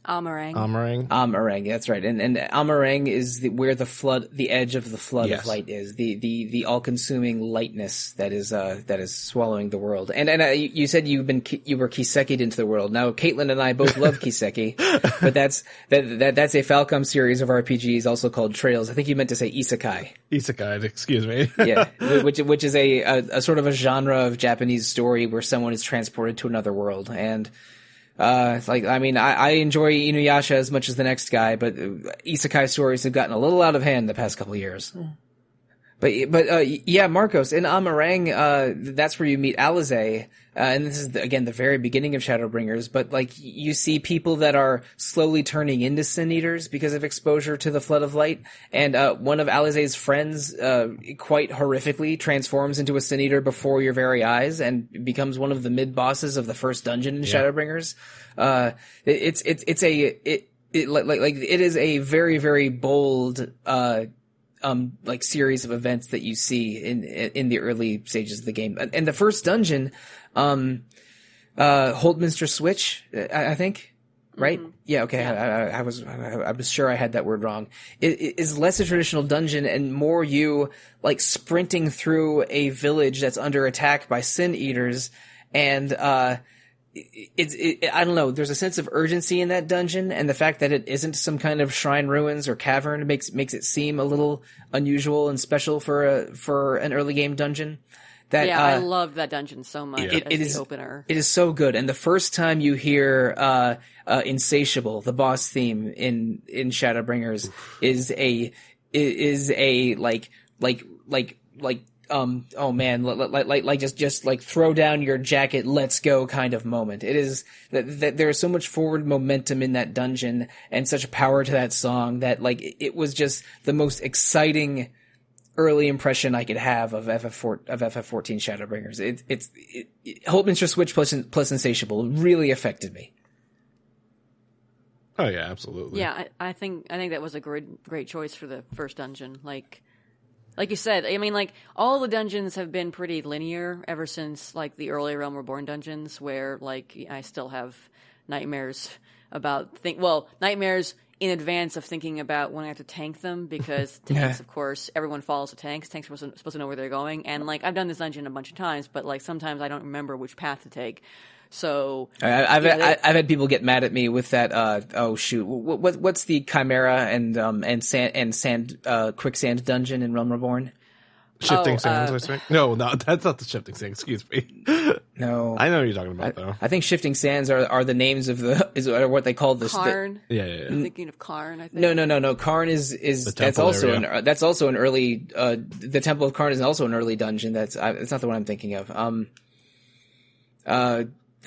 [SPEAKER 2] Amarang,
[SPEAKER 1] that's right. And Amarang is where the edge of the flood of light is, the all-consuming lightness that is swallowing the world. And you said you were Kiseki'd into the world. Now Caitlin and I both love Kiseki, but that's a Falcom series of RPGs also called Trails. I think you meant to say isekai.
[SPEAKER 3] Isekai, excuse me.
[SPEAKER 1] Yeah, which is a sort of a genre of Japanese story where someone is transported to another world. And I enjoy Inuyasha as much as the next guy, but isekai stories have gotten a little out of hand the past couple of years. But Marcos, in Amarang, that's where you meet Alize, and this is again the very beginning of Shadowbringers, but like you see people that are slowly turning into Sin Eaters because of exposure to the flood of light, and one of Alize's friends quite horrifically transforms into a Sin Eater before your very eyes and becomes one of the mid bosses of the first dungeon in Shadowbringers. It is a very, very bold series of events that you see in the early stages of the game. And the first dungeon, Holdminster Switch, I think, right? Mm-hmm. Yeah. Okay. Yeah. I was sure I had that word wrong. It is less a traditional dungeon and more you like sprinting through a village that's under attack by Sin Eaters, and I don't know. There's a sense of urgency in that dungeon, and the fact that it isn't some kind of shrine ruins or cavern makes it seem a little unusual and special for an early game dungeon.
[SPEAKER 2] I love that dungeon so much. It is opener. It
[SPEAKER 1] is so good, and the first time you hear Insatiable, the boss theme in Shadowbringers, is a oh man, like just like throw down your jacket, let's go kind of moment. It is that there is so much forward momentum in that dungeon and such power to that song that like it was just the most exciting early impression I could have of FF14 Shadowbringers. It's Holdminster Switch plus Insatiable really affected me.
[SPEAKER 3] Oh yeah, absolutely.
[SPEAKER 2] Yeah, I think that was a great choice for the first dungeon. Like you said, I mean, like, all the dungeons have been pretty linear ever since, like, the early Realm Reborn dungeons, where, like, I still have nightmares nightmares in advance of thinking about when I have to tank them, because tanks, of course, everyone follows the tanks. Tanks are supposed to know where they're going, and, like, I've done this dungeon a bunch of times, but, like, sometimes I don't remember which path to take. So
[SPEAKER 1] I've had people get mad at me with that. What's the Chimera and sand quicksand dungeon in Realm Reborn?
[SPEAKER 3] Shifting Sands, I think. No, that's not the Shifting Sands. Excuse me.
[SPEAKER 1] No,
[SPEAKER 3] I know what you're talking about though.
[SPEAKER 1] I think Shifting Sands are the names of are what they call this.
[SPEAKER 2] Karn.
[SPEAKER 3] Yeah.
[SPEAKER 2] I'm thinking of Karn. I think.
[SPEAKER 1] No. Karn is that's also an early. The Temple of Karn is also an early dungeon. It's not the one I'm thinking of.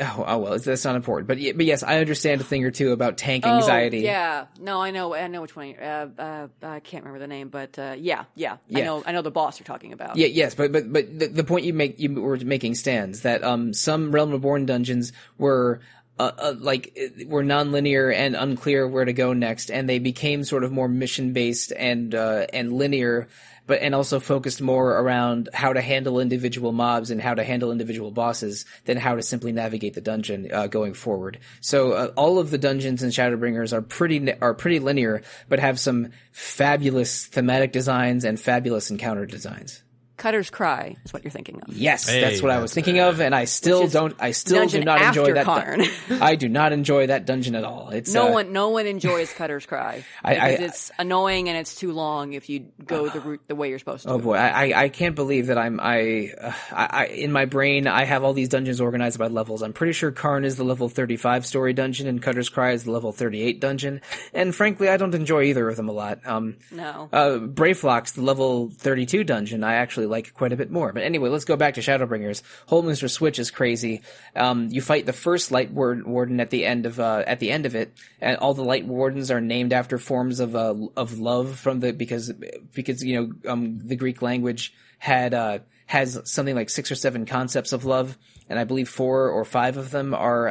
[SPEAKER 1] Oh well, that's not important. But yes, I understand a thing or two about tank anxiety.
[SPEAKER 2] Yeah, no, I know which one. I can't remember the name, but yeah. I know the boss you're talking about.
[SPEAKER 1] Yeah, yes, but the point you were making stands that some Realm Reborn dungeons were were non-linear and unclear where to go next, and they became sort of more mission based and linear. And also focused more around how to handle individual mobs and how to handle individual bosses than how to simply navigate the dungeon going forward. So all of the dungeons in Shadowbringers are pretty linear, but have some fabulous thematic designs and fabulous encounter designs.
[SPEAKER 2] Cutter's Cry is what you're thinking of.
[SPEAKER 1] Yes, that's what I was thinking of, and I still do not enjoy that.
[SPEAKER 2] Karn.
[SPEAKER 1] I do not enjoy that dungeon at all. It's
[SPEAKER 2] no one enjoys Cutter's Cry because it's annoying and it's too long if you go the route the way you're supposed to.
[SPEAKER 1] Oh boy, I can't believe that I in my brain I have all these dungeons organized by levels. I'm pretty sure Karn is the level 35 story dungeon and Cutter's Cry is the level 38 dungeon, and frankly I don't enjoy either of them a lot.
[SPEAKER 2] No.
[SPEAKER 1] Brayflock's the level 32 dungeon I actually like quite a bit more. But anyway, let's go back to Shadowbringers. Holdminster Switch is crazy. You fight the first Light Warden at the end of it, and all the Light Wardens are named after forms of love from because the Greek language has something like 6 or 7 concepts of love, and I believe 4 or 5 of them are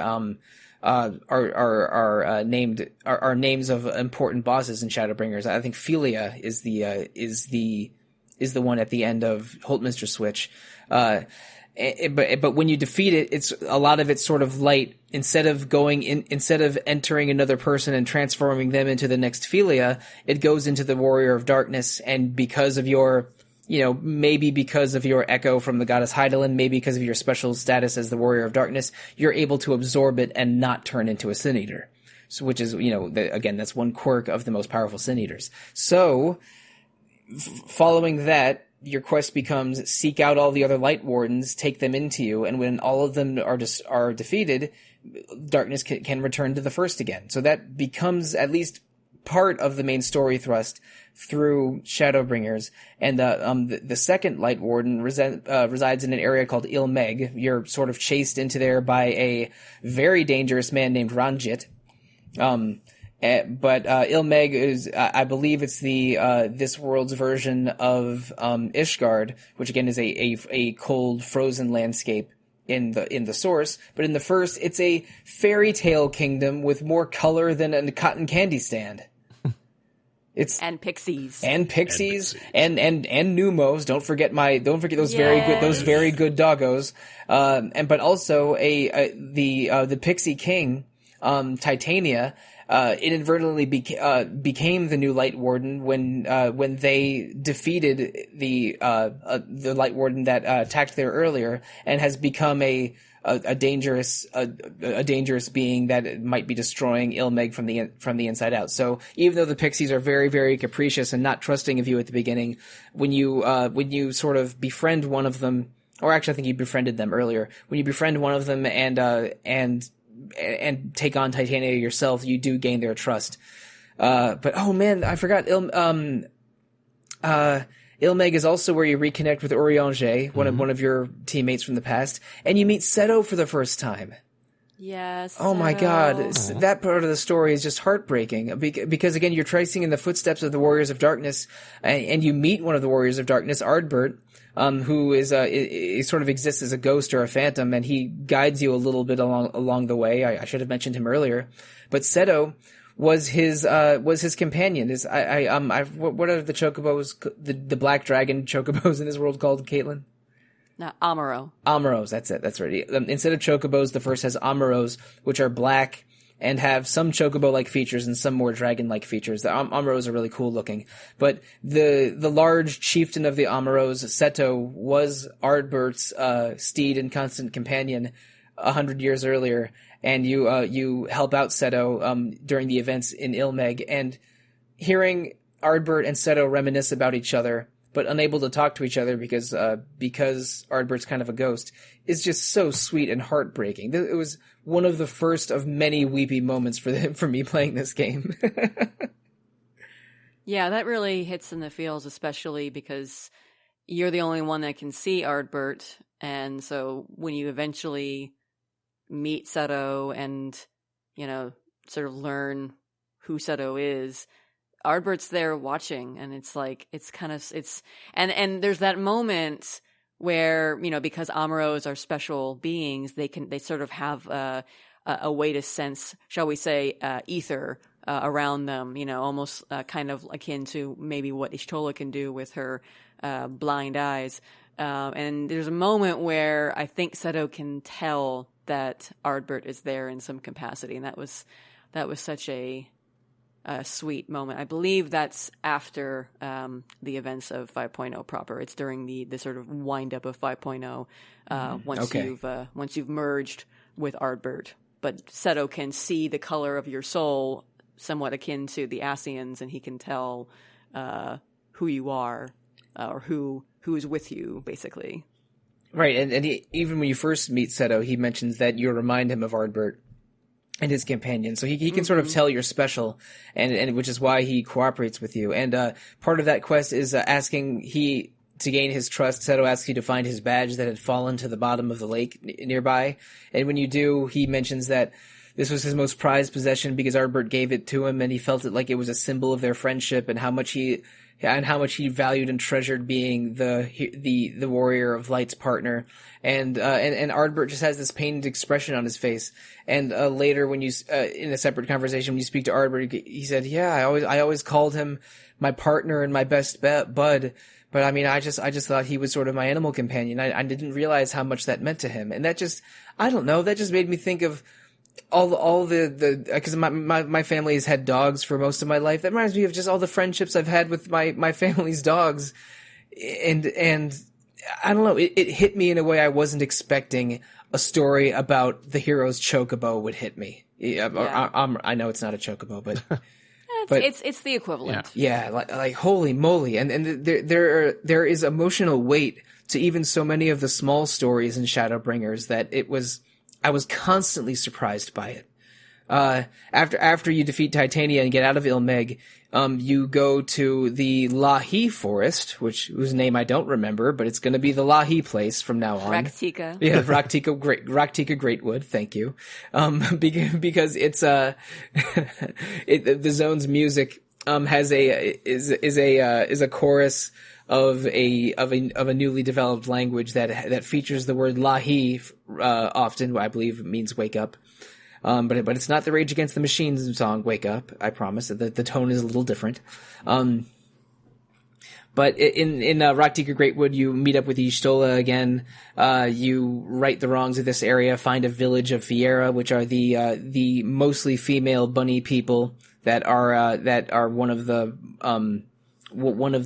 [SPEAKER 1] names of important bosses in Shadowbringers. I think Philia is the one at the end of Holdminster Switch. But when you defeat it, it's a lot of it's sort of light. Instead of entering another person and transforming them into the next Philia, it goes into the Warrior of Darkness, and because of your maybe because of your echo from the goddess Hydaelyn, maybe because of your special status as the Warrior of Darkness, you're able to absorb it and not turn into a Sin Eater. So, which is, again, that's one quirk of the most powerful Sin Eaters. So, following that, your quest becomes seek out all the other Light Wardens, take them into you, and when all of them are defeated, darkness can return to the first again. So that becomes at least part of the main story thrust through Shadowbringers. And the second Light Warden resides in an area called Ilmeg. You're sort of chased into there by a very dangerous man named Ranjit. But Ilmeg is, I believe it's this world's version of Ishgard, which again is a cold, frozen landscape in the source. But in the first, it's a fairy tale kingdom with more color than a cotton candy stand.
[SPEAKER 2] And pixies
[SPEAKER 1] and Numos. Don't forget those very good doggos. But also the Pixie King, Titania, inadvertently became the new Light Warden when they defeated the Light Warden that attacked there earlier, and has become a dangerous being that might be destroying Ilmeg from the inside out. So even though the pixies are very, very capricious and not trusting of you at the beginning, when you sort of befriend one of them, or actually I think you befriended them earlier, when you befriend one of them and take on Titania yourself, you do gain their trust. But oh man, I forgot. Ilmeg is also where you reconnect with Urianger, one of your teammates from the past, and you meet Seto for the first time.
[SPEAKER 2] Yes.
[SPEAKER 1] Oh my God, that part of the story is just heartbreaking because again, you're tracing in the footsteps of the Warriors of Darkness, and you meet one of the Warriors of Darkness, Ardbert, who is sort of exists as a ghost or a phantom, and he guides you a little bit along the way. I should have mentioned him earlier, but Seto was his companion. What are the chocobos, the black dragon chocobos in this world called, Caitlin?
[SPEAKER 2] No, Amuro.
[SPEAKER 1] Amuros, that's it. That's right. Instead of chocobos, the first has Amuros, which are black and have some chocobo-like features and some more dragon-like features. The Amuros are really cool looking. But the large chieftain of the Amuros, Seto, was Ardbert's steed and constant companion 100 years earlier. And you help out Seto during the events in Ilmeg, and hearing Ardbert and Seto reminisce about each other, but unable to talk to each other because Ardbert's kind of a ghost, is just so sweet and heartbreaking. It was one of the first of many weepy moments for me playing this game.
[SPEAKER 2] Yeah, that really hits in the feels, especially because you're the only one that can see Ardbert, and so when you eventually meet Seto and, sort of learn who Seto is, Ardbert's there watching, and it's like, and there's that moment where, because Amuros are special beings, they sort of have a way to sense, shall we say, ether around them, almost kind of akin to maybe what Ishtola can do with her blind eyes. And there's a moment where I think Seto can tell that Ardbert is there in some capacity, and that was such a sweet moment. I believe that's after the events of 5.0 proper. It's during the sort of wind up of 5.0 once you've merged with Ardbert. But Seto can see the color of your soul, somewhat akin to the Ascians, and he can tell who you are or who is with you, basically.
[SPEAKER 1] Right, and even when you first meet Seto, he mentions that you remind him of Ardbert and his companion, so he can sort of tell you're special, and which is why he cooperates with you. And part of that quest is asking to gain his trust, Seto asks you to find his badge that had fallen to the bottom of the lake nearby. And when you do, he mentions that this was his most prized possession because Ardbert gave it to him, and he felt it like it was a symbol of their friendship and how much he valued and treasured being the warrior of light's partner. And Ardbert just has this pained expression on his face. And later, when you in a separate conversation, when you speak to Ardbert, he said, "Yeah, I always called him my partner and my best bud. But I mean, I just thought he was sort of my animal companion. I didn't realize how much that meant to him." And that just, I don't know, that just made me think of all the because my family has had dogs for most of my life. That reminds me of just all the friendships I've had with my family's dogs. And I don't know, it hit me in a way I wasn't expecting a story about the hero's chocobo would hit me. I know it's not a chocobo, but
[SPEAKER 2] it's the equivalent.
[SPEAKER 1] Yeah, like holy moly. And there is emotional weight to even so many of the small stories in Shadowbringers that I was constantly surprised by it. After you defeat Titania and get out of Ilmeg, you go to the Lahi forest, whose name I don't remember, but it's going to be the Lahi place from now on.
[SPEAKER 2] Raktika.
[SPEAKER 1] Yeah, Raktika Greatwood. Thank you. Because it's the zone's music is a chorus of a newly developed language that features the word Lahi often. I believe it means wake up. But it's not the Rage Against the Machine song "Wake Up." I promise. The tone is a little different. But in Raktika Greatwood, you meet up with Y'shtola again. You right the wrongs of this area, find a village of Fiera, which are the mostly female bunny people that are one of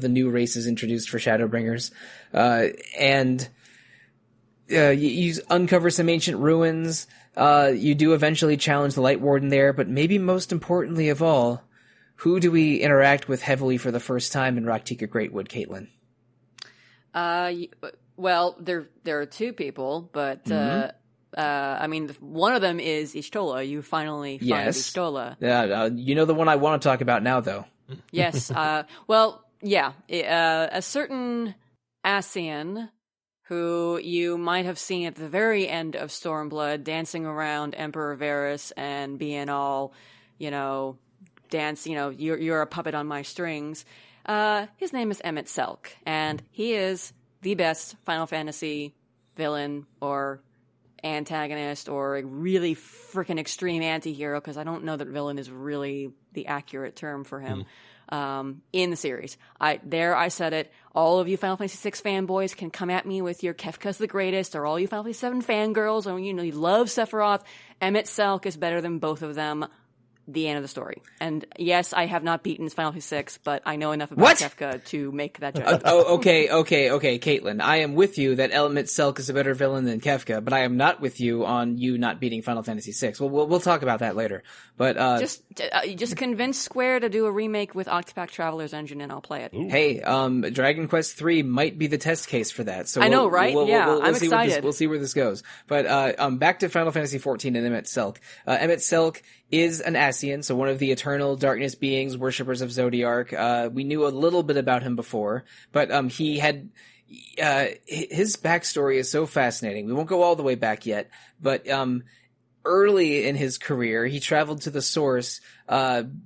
[SPEAKER 1] the new races introduced for Shadowbringers, and you uncover some ancient ruins. You do eventually challenge the Light Warden there, but maybe most importantly of all, who do we interact with heavily for the first time in Raktika Greatwood, Caitlin?
[SPEAKER 2] Well, there are two people, but I mean, one of them is Y'shtola. You finally find Y'shtola.
[SPEAKER 1] You know the one I want to talk about now, though.
[SPEAKER 2] Yes. Well, yeah. A certain Ascian who you might have seen at the very end of Stormblood dancing around Emperor Varys and being all, dance, you're a puppet on my strings. His name is Emmett Selk, and he is the best Final Fantasy villain or antagonist or a really freaking extreme anti-hero, because I don't know that villain is really the accurate term for him. In the series. I said it. All of you Final Fantasy VI fanboys can come at me with your Kefka's the greatest, or all you Final Fantasy VII fangirls, or you love Sephiroth. Emmett Selk is better than both of them. The end of the story. And yes, I have not beaten Final Fantasy VI, but I know enough about Kefka to make that judgment.
[SPEAKER 1] Okay, Caitlin. I am with you that Emmett Selk is a better villain than Kefka, but I am not with you on you not beating Final Fantasy VI. We'll talk about that later. But
[SPEAKER 2] just convince Square to do a remake with Octopath Traveler's engine, and I'll play it.
[SPEAKER 1] Ooh. Hey, Dragon Quest III might be the test case for that. So
[SPEAKER 2] I know, right? I'm excited.
[SPEAKER 1] We'll see where this goes. But back to Final Fantasy XIV and Emmett Selk. Emmett Selk is an Ascian, so one of the eternal darkness beings, worshippers of Zodiark. We knew a little bit about him before, but he had his backstory is so fascinating. We won't go all the way back yet, but early in his career, he traveled to the Source,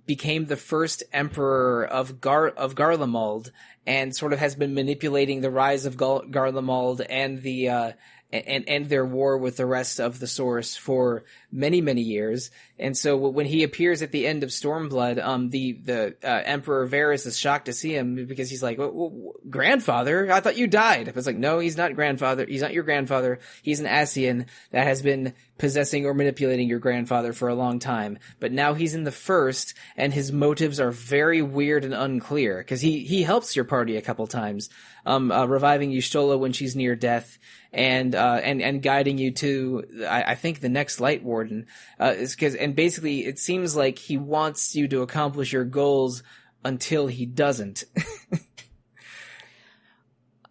[SPEAKER 1] became the first emperor of Garlemald, and sort of has been manipulating the rise of Garlemald and the and their war with the rest of the Source for many, many years. And so when he appears at the end of Stormblood, the Emperor Varys is shocked to see him because he's like, grandfather? I thought you died. I was like, no, he's not grandfather. He's not your grandfather. He's an Ascian that has been possessing or manipulating your grandfather for a long time. But now he's in the first, and his motives are very weird and unclear, because he helps your party a couple times, reviving Y'shtola when she's near death, and guiding you to, I think, the next Light Warden. And basically it seems like he wants you to accomplish your goals until he doesn't.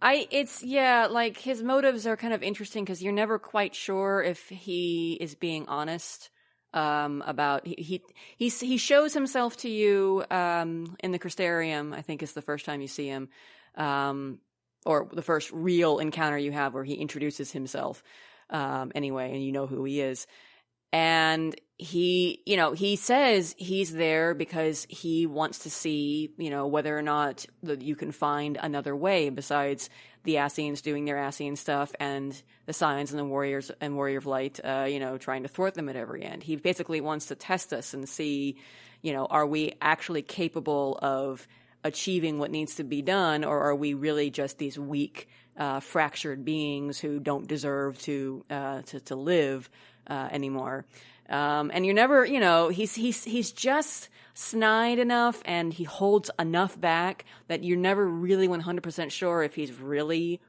[SPEAKER 2] Like his motives are kind of interesting because you're never quite sure if he is being honest about he shows himself to you in the Crystarium. I think is the first time you see him, or the first real encounter you have where he introduces himself anyway, and you know who he is. And he says he's there because he wants to see, whether or not you can find another way besides the Ascians doing their Ascian stuff and the Scions and the Warriors and Warrior of Light, trying to thwart them at every end. He basically wants to test us and see, are we actually capable of achieving what needs to be done, or are we really just these weak, fractured beings who don't deserve to live anymore? And you're never, he's just snide enough and he holds enough back that you're never really 100% sure if he's really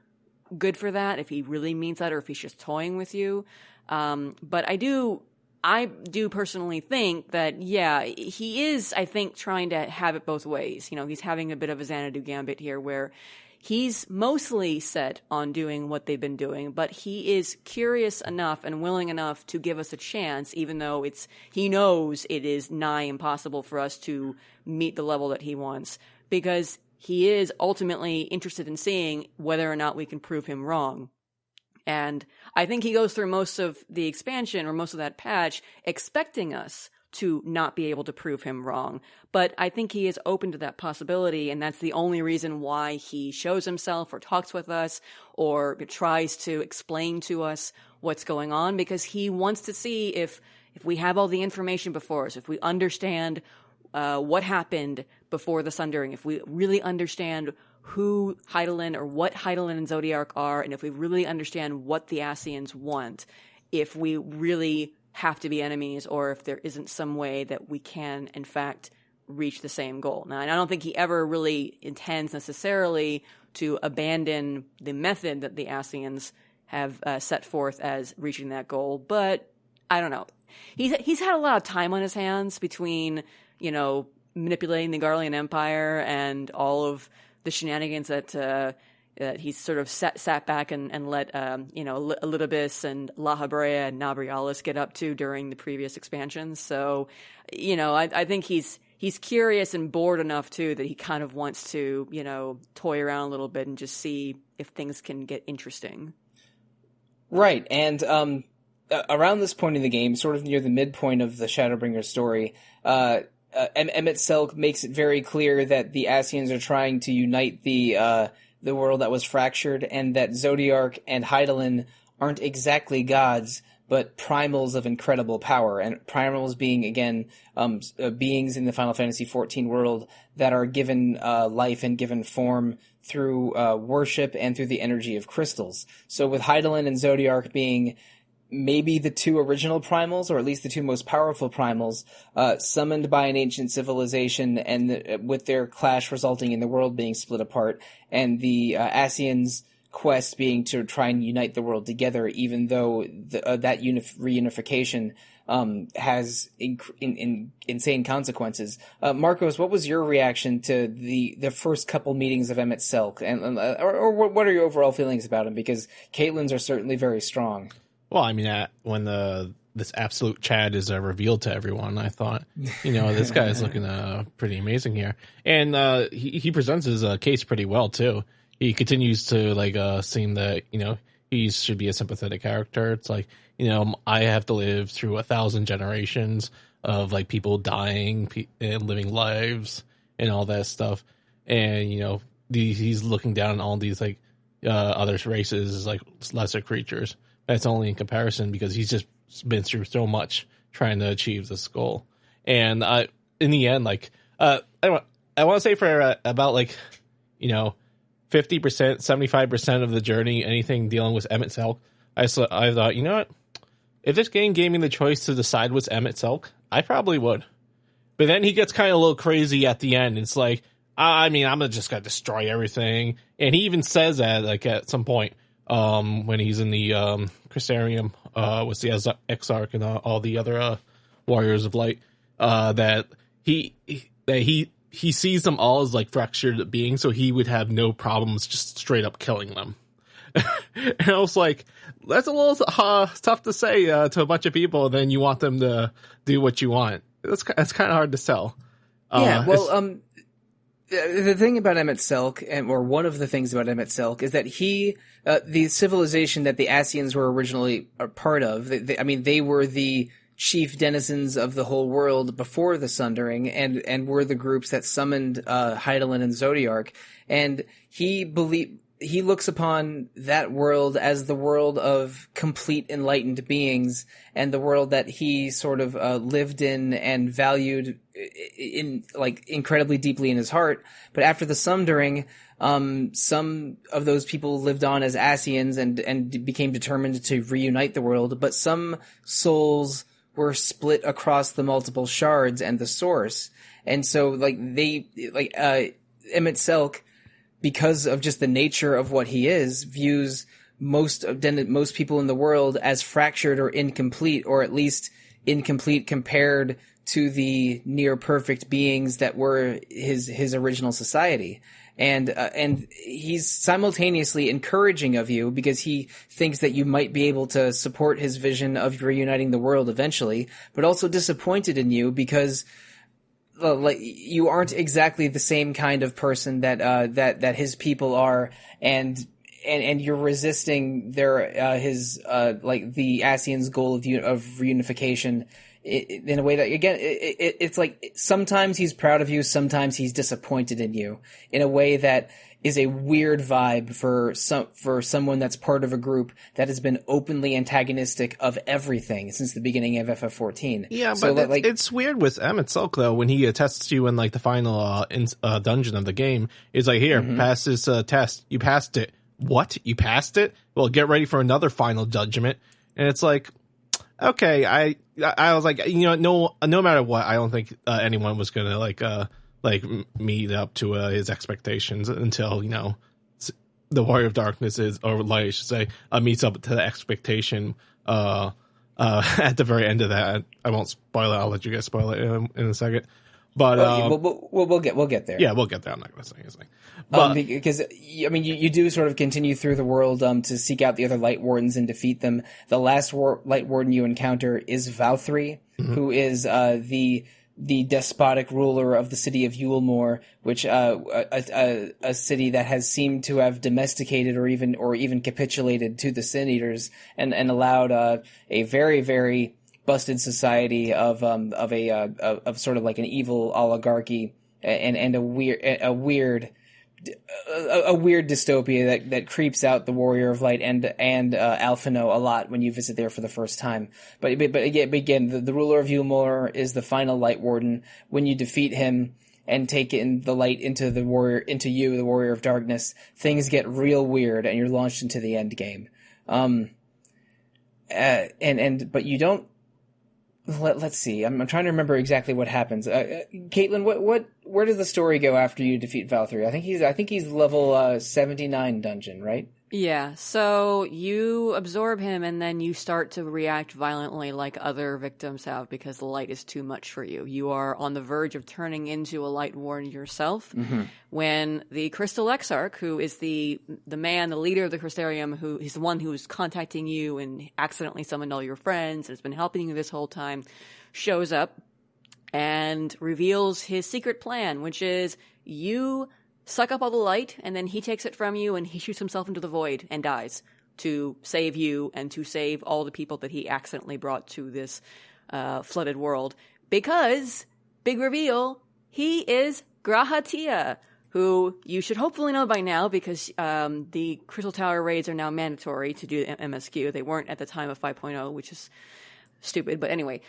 [SPEAKER 2] good for that, if he really means that, or if he's just toying with you. But I do personally think that, yeah, he is, I think, trying to have it both ways. He's having a bit of a Xanadu gambit here where he's mostly set on doing what they've been doing, but he is curious enough and willing enough to give us a chance, even though he knows it is nigh impossible for us to meet the level that he wants, because he is ultimately interested in seeing whether or not we can prove him wrong. And I think he goes through most of the expansion, or most of that patch, expecting us to not be able to prove him wrong. But I think he is open to that possibility, and that's the only reason why he shows himself or talks with us or tries to explain to us what's going on, because he wants to see if we have all the information before us, if we understand what happened before the Sundering, if we really understand who Hydaelyn or what Hydaelyn and Zodiark are, and if we really understand what the Ascians want, if we really have to be enemies, or if there isn't some way that we can, in fact, reach the same goal. Now, and I don't think he ever really intends necessarily to abandon the method that the Ascians have set forth as reaching that goal, but I don't know. He's had a lot of time on his hands between, manipulating the Garlean Empire and all of the shenanigans that he's sort of sat back and let Elidibus and La Habrea and Nabrialis get up to during the previous expansions. So, I think he's curious and bored enough too that he kind of wants to, toy around a little bit and just see if things can get interesting.
[SPEAKER 1] Right, and around this point in the game, sort of near the midpoint of the Shadowbringers story, Emmett Selk makes it very clear that the Ascians are trying to unite the world that was fractured, and that Zodiark and Hydaelyn aren't exactly gods, but primals of incredible power. And primals being, again, beings in the Final Fantasy XIV world that are given life and given form through worship and through the energy of crystals. So with Hydaelyn and Zodiark being maybe the two original primals, or at least the two most powerful primals, summoned by an ancient civilization, and with their clash resulting in the world being split apart, and the Ascians' quest being to try and unite the world together, even though that reunification has insane consequences. Marcos, what was your reaction to the first couple meetings of Emmett Selk, or what are your overall feelings about him? Because Caitlyn's are certainly very strong.
[SPEAKER 3] Well, I mean, when this absolute Chad is revealed to everyone, I thought, this guy is looking pretty amazing here. And he presents his case pretty well, too. He continues to, seem that, he should be a sympathetic character. It's like, I have to live through 1,000 generations of, people dying and living lives and all that stuff. And, he's looking down on all these, other races as, lesser creatures. That's only in comparison because he's just been through so much trying to achieve this goal. And in the end, I want to say for about 50%, 75% of the journey, anything dealing with Emmett Selk, I thought, you know what? If this game gave me the choice to decide what's Emmett Selk, I probably would. But then he gets kind of a little crazy at the end. It's like, I'm just going to destroy everything. And he even says that at some point. When he's in the Crystarium with the Exarch and all the other Warriors of Light, that he sees them all as fractured beings, so he would have no problems just straight up killing them. And I was like, that's a little tough to say to a bunch of people, and then you want them to do what you want. That's kind of hard to sell.
[SPEAKER 1] Yeah, well, the thing about Emmett Selk, or one of the things about Emmett Selk, is that the civilization that the Asians were originally a part of, they were the chief denizens of the whole world before the Sundering, and were the groups that summoned Hydaelyn and Zodiark, and he looks upon that world as the world of complete enlightened beings, and the world that he sort of lived in and valued incredibly deeply in his heart. But after the Sundering, some of those people lived on as Asians and became determined to reunite the world, but some souls were split across the multiple shards and the source. And so Emmett Selk, because of just the nature of what he is, views most people in the world as fractured or incomplete, or at least incomplete compared to the near perfect beings that were his original society. And he's simultaneously encouraging of you because he thinks that you might be able to support his vision of reuniting the world eventually, but also disappointed in you because you aren't exactly the same kind of person that his people are, and you're resisting the Asians' goal of reunification in a way that, again, it's like sometimes he's proud of you, sometimes he's disappointed in you in a way that is a weird vibe for someone that's part of a group that has been openly antagonistic of everything since the beginning of FF14.
[SPEAKER 3] Yeah, so but it's weird with Emmett Selk, though, when he attests to you in the final dungeon of the game. He's like, here, pass this test. You passed it. What? You passed it? Well, get ready for another final judgment. And it's like, okay, I was like, no matter what, I don't think anyone was gonna meet up to his expectations until the Warrior of Darkness or Light, I should say, meets up to the expectation at the very end of that. I won't spoil it. I'll let you guys spoil it in a second. But
[SPEAKER 1] we'll get there.
[SPEAKER 3] Yeah, we'll get there. I'm not going to say anything. But
[SPEAKER 1] because you do sort of continue through the world to seek out the other Light Wardens and defeat them. The last Light Warden you encounter is Valkyrie, who is the despotic ruler of the city of Yulmore, which a city that has seemed to have domesticated or even capitulated to the Sin Eaters and allowed a very, very busted society of sort of like an evil oligarchy and a weird dystopia that creeps out the Warrior of Light and Alphino a lot when you visit there for the first time. But again, the ruler of Yulmore is the final Light Warden. When you defeat him and take in the light into the Warrior of Darkness, things get real weird and you're launched into the end game. But you don't. Let's see. I'm trying to remember exactly what happens. Caitlin, where does the story go after you defeat Valkyrie? I think he's level 79 dungeon, right?
[SPEAKER 2] Yeah. So you absorb him, and then you start to react violently like other victims have because the light is too much for you. You are on the verge of turning into a Light Warden yourself when the Crystal Exarch, who is the man, the leader of the Crystarium, who is the one who is contacting you and accidentally summoned all your friends and has been helping you this whole time, shows up and reveals his secret plan, which is you suck up all the light, and then he takes it from you, and he shoots himself into the void and dies to save you and to save all the people that he accidentally brought to this flooded world. Because, big reveal, he is Grahatia, who you should hopefully know by now because the Crystal Tower raids are now mandatory to do MSQ. They weren't at the time of 5.0, which is stupid, but anyway,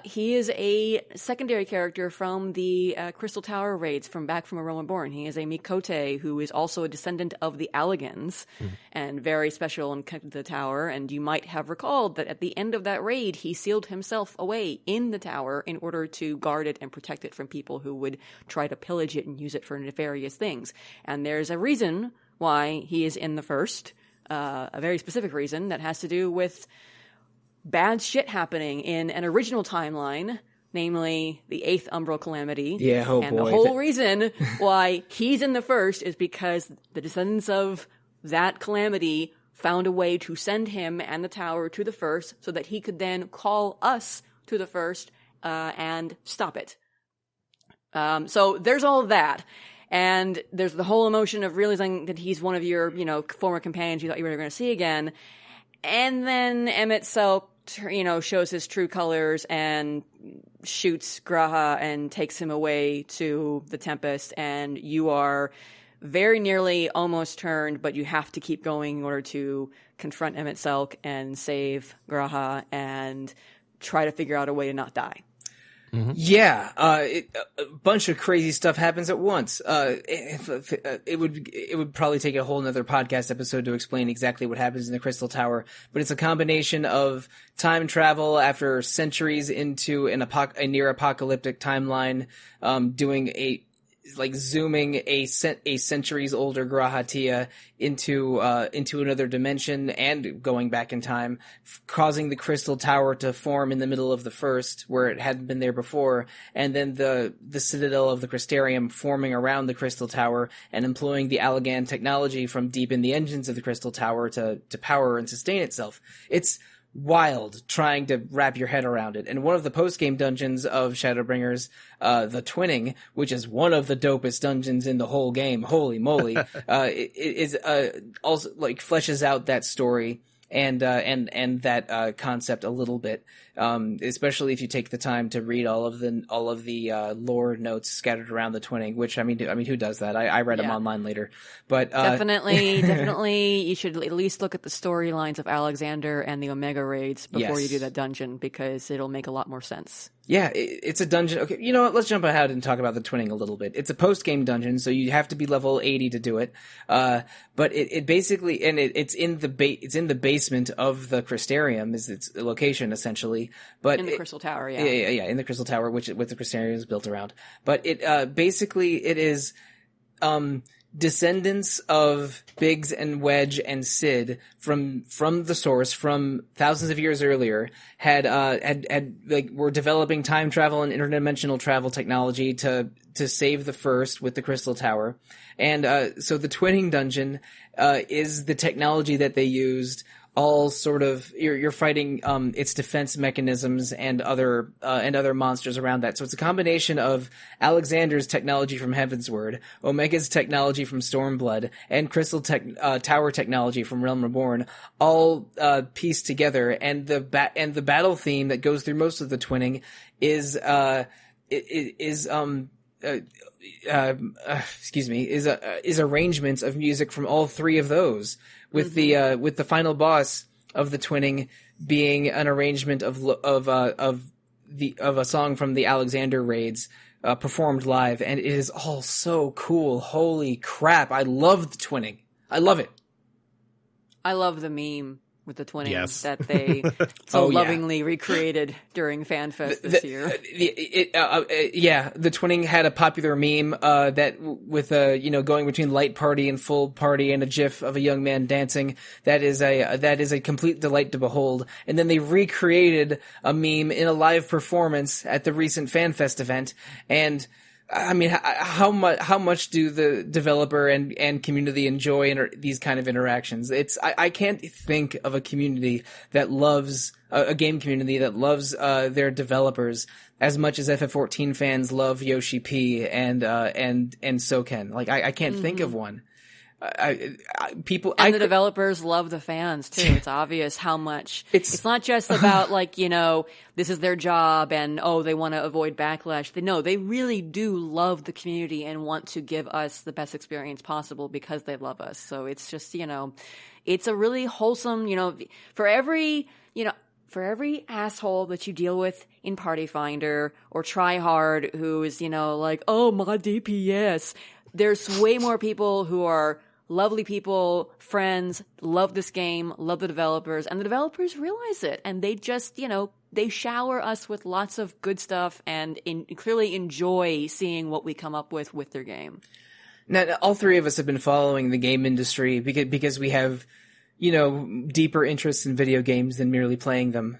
[SPEAKER 2] he is a secondary character from the Crystal Tower raids from A Realm Reborn. He is a Mikote who is also a descendant of the Alligans and very special and connected to the tower. And you might have recalled that at the end of that raid, he sealed himself away in the tower in order to guard it and protect it from people who would try to pillage it and use it for nefarious things. And there's a reason why he is in the first, a very specific reason that has to do with bad shit happening in an original timeline, namely the 8th Umbral Calamity.
[SPEAKER 1] Yeah,
[SPEAKER 2] and the whole reason why he's in the first is because the descendants of that calamity found a way to send him and the tower to the first so that he could then call us to the first and stop it. So there's all of that. And there's the whole emotion of realizing that he's one of your, former companions you thought you were going to see again. And then Emmett Selk, shows his true colors and shoots Graha and takes him away to the Tempest. And you are very nearly almost turned, but you have to keep going in order to confront Emmett Selk and save Graha and try to figure out a way to not die.
[SPEAKER 1] Mm-hmm. Yeah, a bunch of crazy stuff happens at once. It would probably take a whole nother podcast episode to explain exactly what happens in the Crystal Tower, but it's a combination of time travel after centuries into a near apocalyptic timeline, zooming a centuries older Grahatia into another dimension and going back in time, causing the Crystal Tower to form in the middle of the first where it hadn't been there before, and then the citadel of the Crystarium forming around the Crystal Tower and employing the Allagan technology from deep in the engines of the Crystal Tower to power and sustain itself. It's wild trying to wrap your head around it. And one of the post-game dungeons of Shadowbringers, the Twinning, which is one of the dopest dungeons in the whole game, holy moly, it is also fleshes out that story and that concept a little bit, especially if you take the time to read all of the lore notes scattered around the Twinning. Which I mean, who does that? I read them online later, but
[SPEAKER 2] definitely, you should at least look at the storylines of Alexander and the Omega raids before you do that dungeon, because it'll make a lot more sense.
[SPEAKER 1] Yeah, it's a dungeon. Okay, you know what? Let's jump ahead and talk about the Twinning a little bit. It's a post-game dungeon, so you have to be level 80 to do it. But it basically, and it's in the basement of the Crystarium is its location essentially. But
[SPEAKER 2] in the Crystal Tower, yeah,
[SPEAKER 1] in the Crystal Tower, with the Crystarium is built around. But it basically it is descendants of Biggs and Wedge and Sid from the source from thousands of years earlier were developing time travel and interdimensional travel technology to save the first with the Crystal Tower. And so the Twinning dungeon is the technology that they used. All sort of you're fighting its defense mechanisms and other monsters around that. So it's a combination of Alexander's technology from Heavensward, Omega's technology from Stormblood, and Crystal Tower technology from Realm Reborn, all pieced together. And the battle theme that goes through most of the Twinning is arrangements of music from all three of those, with the final boss of the Twinning being an arrangement of a song from the Alexander raids performed live, and it is all so cool. Holy crap! I love the Twinning. I love it.
[SPEAKER 2] I love the meme with the Twinning that they so lovingly recreated during FanFest this year. The Twinning had a popular meme that with going between light party and full party and a gif of a young man dancing. That is a complete delight to behold. And then they recreated a meme in a live performance at the recent FanFest event. And I mean, how much do the developer and community enjoy these kind of interactions? I can't think of a community that loves a game community that loves their developers as much as FF14 fans love Yoshi P and Soken. Like I can't think of one. The developers love the fans too. It's obvious how much it's not just about this is their job and they want to avoid backlash. They really do love the community and want to give us the best experience possible because they love us. So it's just it's a really wholesome for every asshole that you deal with in Party Finder or Try Hard who is my DPS. There's way more people who are lovely people, friends, love this game, love the developers, and the developers realize it. And they just, they shower us with lots of good stuff and clearly enjoy seeing what we come up with their game.
[SPEAKER 1] Now, all three of us have been following the game industry because we have, deeper interests in video games than merely playing them.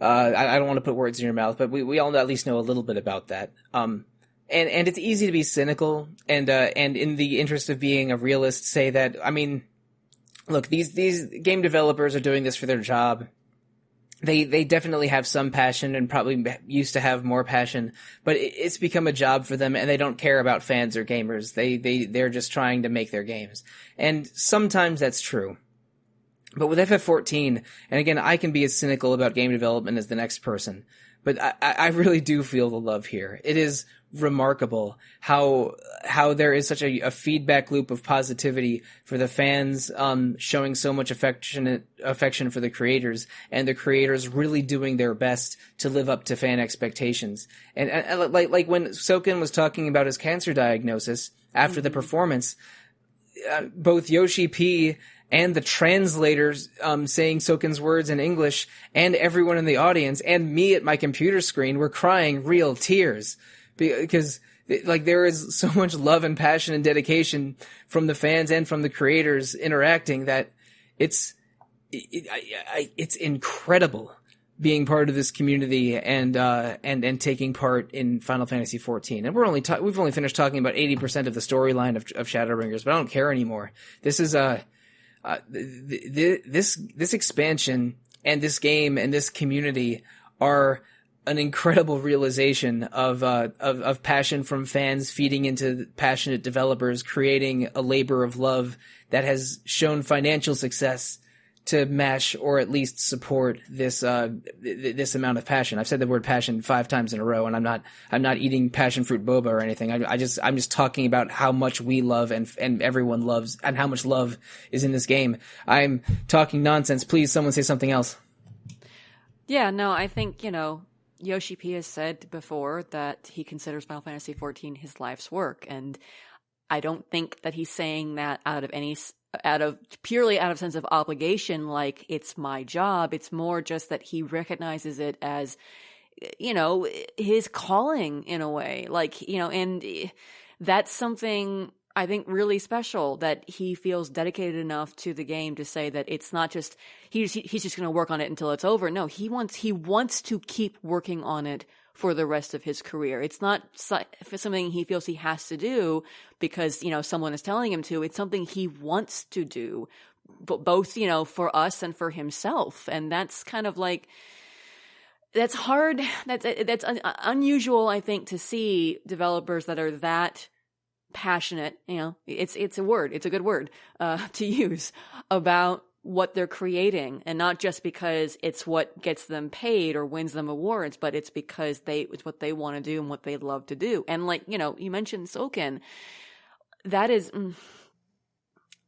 [SPEAKER 1] I don't want to put words in your mouth, but we all at least know a little bit about that. And it's easy to be cynical and in the interest of being a realist say that, I mean, look, these game developers are doing this for their job. they definitely have some passion and probably used to have more passion, but it's become a job for them, and they don't care about fans or gamers. They're just trying to make their games. And sometimes that's true. But with FF14, and again, I can be as cynical about game development as the next person, but I really do feel the love here. It is remarkable how there is such a feedback loop of positivity for the fans, showing so much affection for the creators, and the creators really doing their best to live up to fan expectations. And like when Soken was talking about his cancer diagnosis after the performance, both Yoshi P and the translators saying Soken's words in English, and everyone in the audience, and me at my computer screen were crying real tears. Because like there is so much love and passion and dedication from the fans and from the creators interacting that it's incredible being part of this community and taking part in Final Fantasy XIV. And we've only finished talking about 80% of the storyline of Shadowbringers, but I don't care anymore. This is this expansion and this game and this community are an incredible realization of passion from fans feeding into passionate developers, creating a labor of love that has shown financial success to match or at least support this amount of passion. I've said the word passion 5 times in a row, and I'm not eating passion fruit boba or anything. I'm just talking about how much we love and everyone loves, and how much love is in this game. I'm talking nonsense. Please, someone say something else.
[SPEAKER 2] Yeah, no, I think, Yoshi P has said before that he considers Final Fantasy XIV his life's work, and I don't think that he's saying that purely out of sense of obligation, like it's my job. It's more just that he recognizes it as, his calling in a way, and that's something I think really special, that he feels dedicated enough to the game to say that it's not just he's just going to work on it until it's over. No, he wants to keep working on it for the rest of his career. It's not something he feels he has to do because, someone is telling him to. It's something he wants to do, both, for us and for himself. And that's kind of like, that's hard. That's unusual, I think, to see developers that are that passionate, it's a word, it's a good word to use about what they're creating, and not just because it's what gets them paid or wins them awards, but it's because it's what they want to do and what they love to do. And you mentioned Soken, that is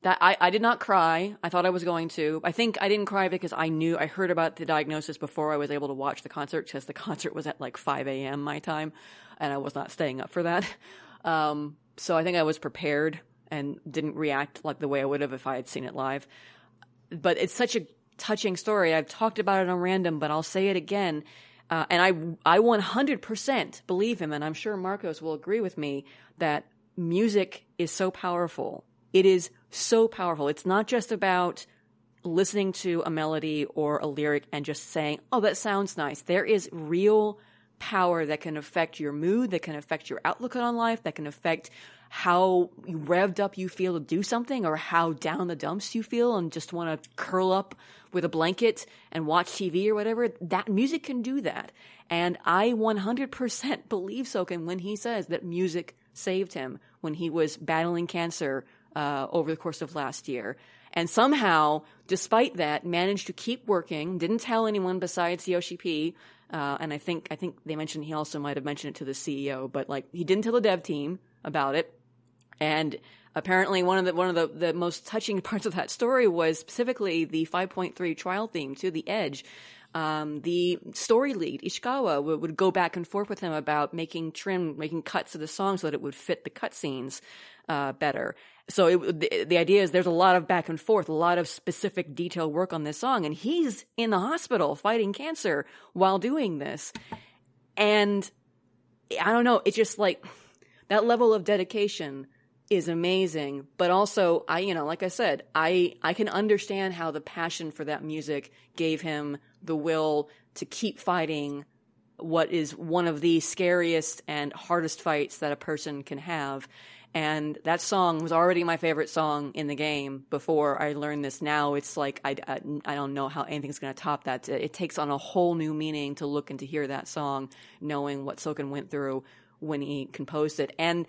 [SPEAKER 2] that I did not cry. I thought I was going to. I think I didn't cry because I heard about the diagnosis before I was able to watch the concert, because the concert was at 5 a.m. my time, and I was not staying up for that. So I think I was prepared and didn't react like the way I would have if I had seen it live. But it's such a touching story. I've talked about it on Random, but I'll say it again. And I 100% believe him, and I'm sure Marcos will agree with me, that music is so powerful. It is so powerful. It's not just about listening to a melody or a lyric and just saying, oh, that sounds nice. There is real power that can affect your mood, that can affect your outlook on life, that can affect how revved up you feel to do something, or how down the dumps you feel and just want to curl up with a blanket and watch TV or whatever. That music can do that. And I 100% believe Soken when he says that music saved him when he was battling cancer over the course of last year. And somehow, despite that, managed to keep working, didn't tell anyone besides Yoshi P. And I think they mentioned he also might have mentioned it to the CEO, but he didn't tell the dev team about it. And apparently one of the most touching parts of that story was specifically the 5.3 trial theme to the Edge. The story lead, Ishikawa, would go back and forth with him about making cuts to the song so that it would fit the cutscenes better. So the idea is there's a lot of back and forth, a lot of specific detail work on this song, and he's in the hospital fighting cancer while doing this. And I don't know, it's just that level of dedication is amazing. But also, like I said, I can understand how the passion for that music gave him the will to keep fighting what is one of the scariest and hardest fights that a person can have. And that song was already my favorite song in the game before I learned this. Now it's like I don't know how anything's going to top that. It takes on a whole new meaning to look and to hear that song, knowing what Soken went through when he composed it. And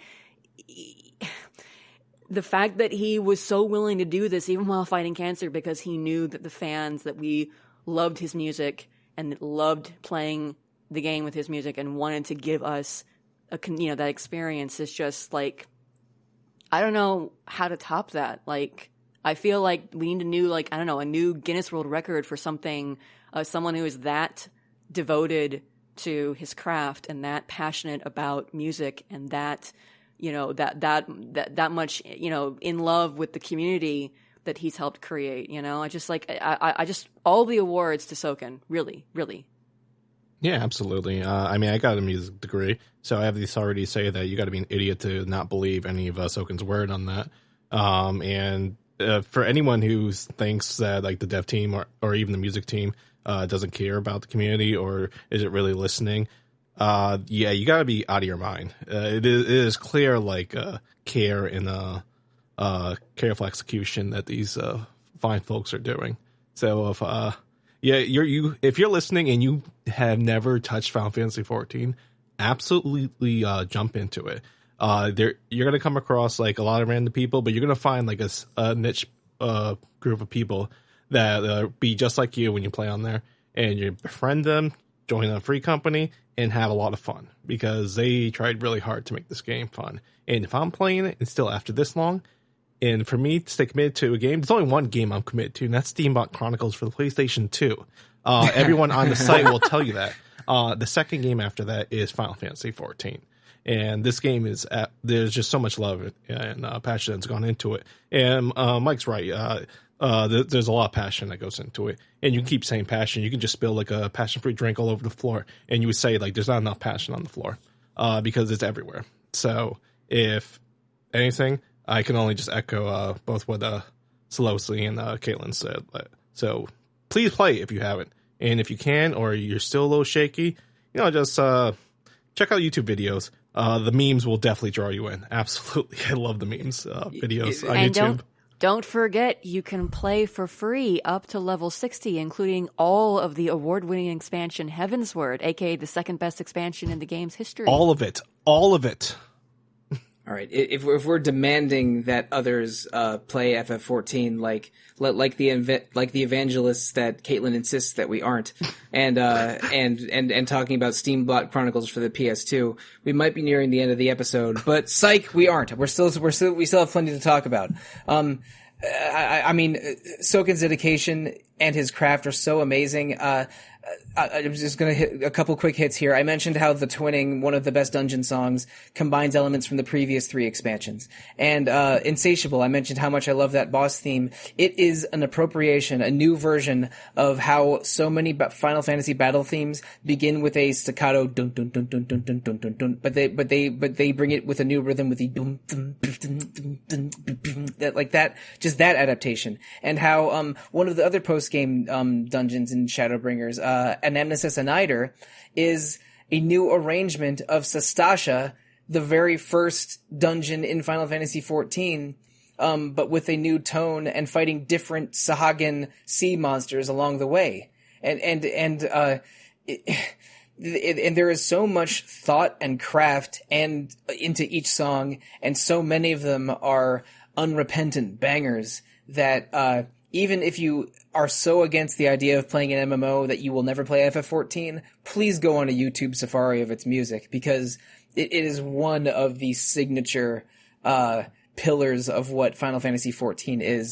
[SPEAKER 2] the fact that he was so willing to do this even while fighting cancer, because he knew that the fans, that we loved his music and loved playing the game with his music and wanted to give us that experience, is just like, I don't know how to top that. Like, I feel like we need a new Guinness World Record for something, someone who is that devoted to his craft and that passionate about music and that, that much, in love with the community that he's helped create. I just all the awards to Soken, really, really.
[SPEAKER 3] Yeah, absolutely. I got a music degree, so I have the authority to say that you got to be an idiot to not believe any of Soken's word on that. And for anyone who thinks that like the dev team or even the music team doesn't care about the community or isn't really listening, you got to be out of your mind. It is clear like care and careful execution that these fine folks are doing. So if you're listening and you have never touched Final Fantasy XIV, absolutely jump into it. You're gonna come across like a lot of random people, but you're gonna find like a niche group of people that be just like you when you play on there, and you befriend them, join a free company, and have a lot of fun because they tried really hard to make this game fun. And if I'm playing it, and still after this long, and for me to stay committed to a game, there's only one game I'm committed to, and that's Steambot Chronicles for the PlayStation 2. Everyone on the site will tell you that. The second game after that is Final Fantasy XIV. And this game is, there's just so much love and passion that's gone into it. And Mike's right. There's a lot of passion that goes into it. And you can keep saying passion. You can just spill like a passion-free drink all over the floor. And you would say like there's not enough passion on the floor because it's everywhere. So if anything, I can only just echo both what Sollosi and Caitlin said. So please play if you haven't. And if you can, or you're still a little shaky, just check out YouTube videos. The memes will definitely draw you in. Absolutely. I love the memes videos on YouTube.
[SPEAKER 2] Don't forget, you can play for free up to level 60, including all of the award-winning expansion Heavensward, aka the second best expansion in the game's history.
[SPEAKER 3] All of it.
[SPEAKER 1] All right. If we're demanding that others play FF14 like the evangelists that Caitlin insists that we aren't, and talking about Steambot Chronicles for the PS2, we might be nearing the end of the episode. But psych, we aren't. We still have plenty to talk about. Soken's dedication and his craft are so amazing. I'm just going to hit a couple quick hits here. I mentioned how the Twinning, one of the best dungeon songs, combines elements from the previous 3 expansions. And Insatiable, I mentioned how much I love that boss theme. It is an appropriation, a new version of how so many Final Fantasy battle themes begin with a staccato dun dun dun dun dun dun dun dun dun, but they bring it with a new rhythm with the dun dun dun dun dun, like that, just that adaptation. And how one of the other post-game dungeons in Shadowbringers, Anamnesis Anider, is a new arrangement of Sastasha, the very first dungeon in Final Fantasy XIV, but with a new tone and fighting different Sahagin sea monsters along the way. And there is so much thought and craft and into each song, and so many of them are unrepentant bangers that even if you are so against the idea of playing an MMO that you will never play FF14, please go on a YouTube safari of its music, because it is one of the signature pillars of what Final Fantasy XIV is.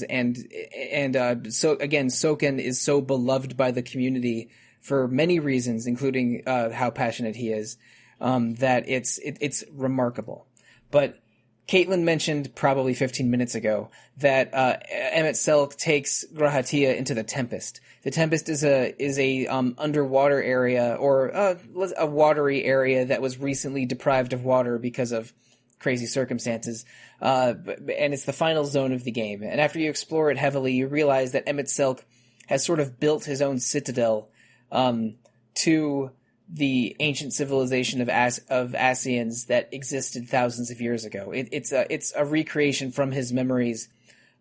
[SPEAKER 1] So again, Soken is so beloved by the community for many reasons, including how passionate he is, that it's remarkable. But Caitlin mentioned probably 15 minutes ago that Emmett Selk takes Grahatia into the Tempest. The Tempest is a underwater area, or a watery area that was recently deprived of water because of crazy circumstances. And it's the final zone of the game. And after you explore it heavily, you realize that Emmett Selk has sort of built his own citadel to the ancient civilization of Ascians that existed thousands of years ago. It's a recreation from his memories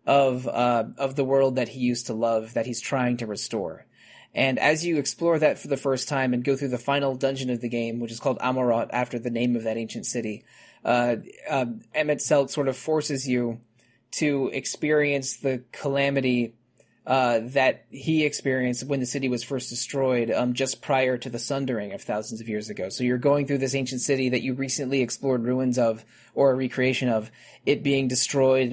[SPEAKER 1] of the world that he used to love, that he's trying to restore. And as you explore that for the first time and go through the final dungeon of the game, which is called Amarot, after the name of that ancient city, Emet-Selch sort of forces you to experience the calamity that he experienced when the city was first destroyed, just prior to the sundering of thousands of years ago. So you're going through this ancient city that you recently explored ruins of, or a recreation of, it being destroyed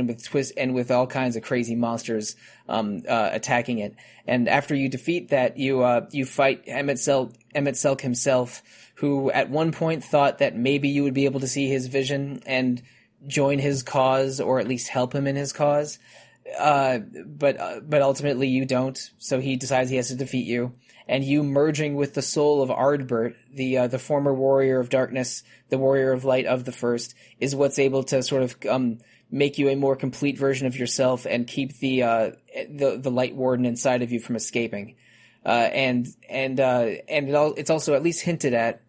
[SPEAKER 1] and with all kinds of crazy monsters attacking it. And after you defeat that, you fight Emet-Selch himself, who at one point thought that maybe you would be able to see his vision and join his cause, or at least help him in his cause. But ultimately you don't. So he decides he has to defeat you, and you merging with the soul of Ardbert, the former warrior of darkness, the warrior of light of the first, is what's able to sort of make you a more complete version of yourself and keep the light warden inside of you from escaping. It's also at least hinted at,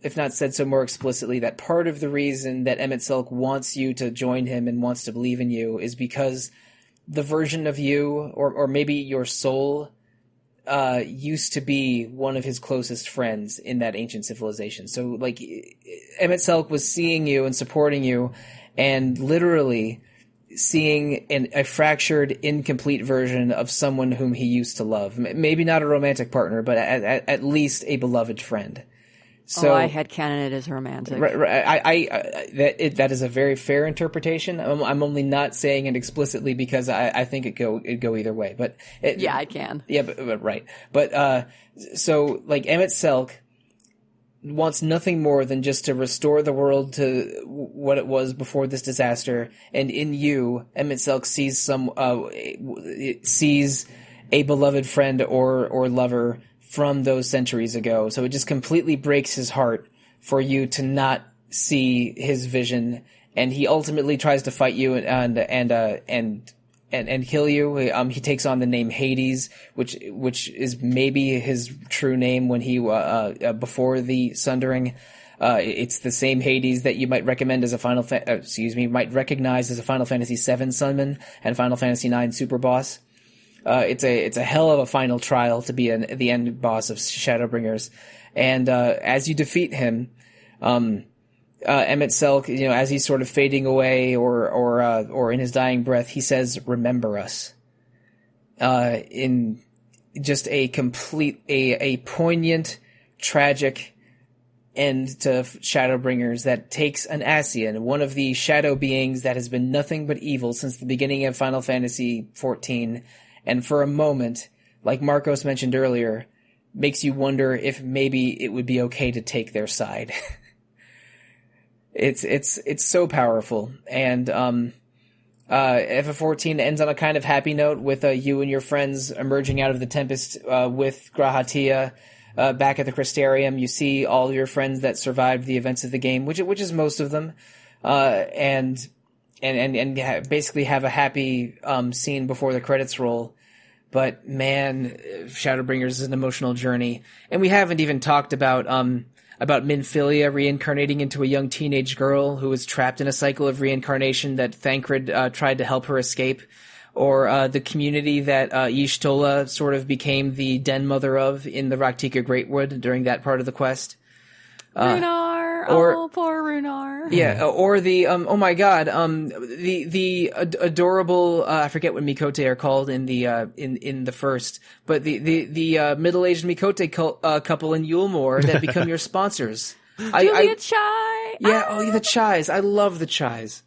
[SPEAKER 1] if not said so more explicitly, that part of the reason that Emet-Selch wants you to join him and wants to believe in you is because the version of you, or maybe your soul, used to be one of his closest friends in that ancient civilization. So, like, Emet-Selch was seeing you and supporting you, and literally seeing a fractured, incomplete version of someone whom he used to love. Maybe not a romantic partner, but at least a beloved friend. So,
[SPEAKER 2] I headcanon it as romantic.
[SPEAKER 1] That is a very fair interpretation. I'm only not saying it explicitly because I think it'd go either way. But
[SPEAKER 2] I can.
[SPEAKER 1] Yeah, but right. But so like Emet-Selch wants nothing more than just to restore the world to what it was before this disaster. And in you, Emet-Selch sees a beloved friend or lover from those centuries ago. So it just completely breaks his heart for you to not see his vision, and he ultimately tries to fight you and kill you. He takes on the name Hades, which is maybe his true name when he before the sundering. It's the same Hades that you might recognize as a Final Fantasy VII summon and Final Fantasy IX super boss. It's a hell of a final trial to be the end boss of Shadowbringers, and as you defeat him, Emet-Selch, as he's sort of fading away, or in his dying breath, he says, "Remember us." In just a poignant, tragic end to Shadowbringers that takes an Ascian, one of the shadow beings that has been nothing but evil since the beginning of Final Fantasy XIV. And for a moment, like Marcos mentioned earlier, makes you wonder if maybe it would be okay to take their side. It's so powerful. And FF14 ends on a kind of happy note with you and your friends emerging out of the Tempest with Grahatia back at the Crystarium. You see all your friends that survived the events of the game, which is most of them, and basically have a happy scene before the credits roll. But man, Shadowbringers is an emotional journey, and we haven't even talked about Minfilia reincarnating into a young teenage girl who was trapped in a cycle of reincarnation that Thancred tried to help her escape, or the community that Y'shtola sort of became the den mother of in the Raktika Greatwood during that part of the quest.
[SPEAKER 2] Runar, poor Runar.
[SPEAKER 1] Yeah, or the oh my god, the adorable I forget what Mikote are called in the first, but the middle-aged Mikote couple in Yulmore that become your sponsors.
[SPEAKER 2] Julia Chai.
[SPEAKER 1] Yeah, the Chais. I love the Chais.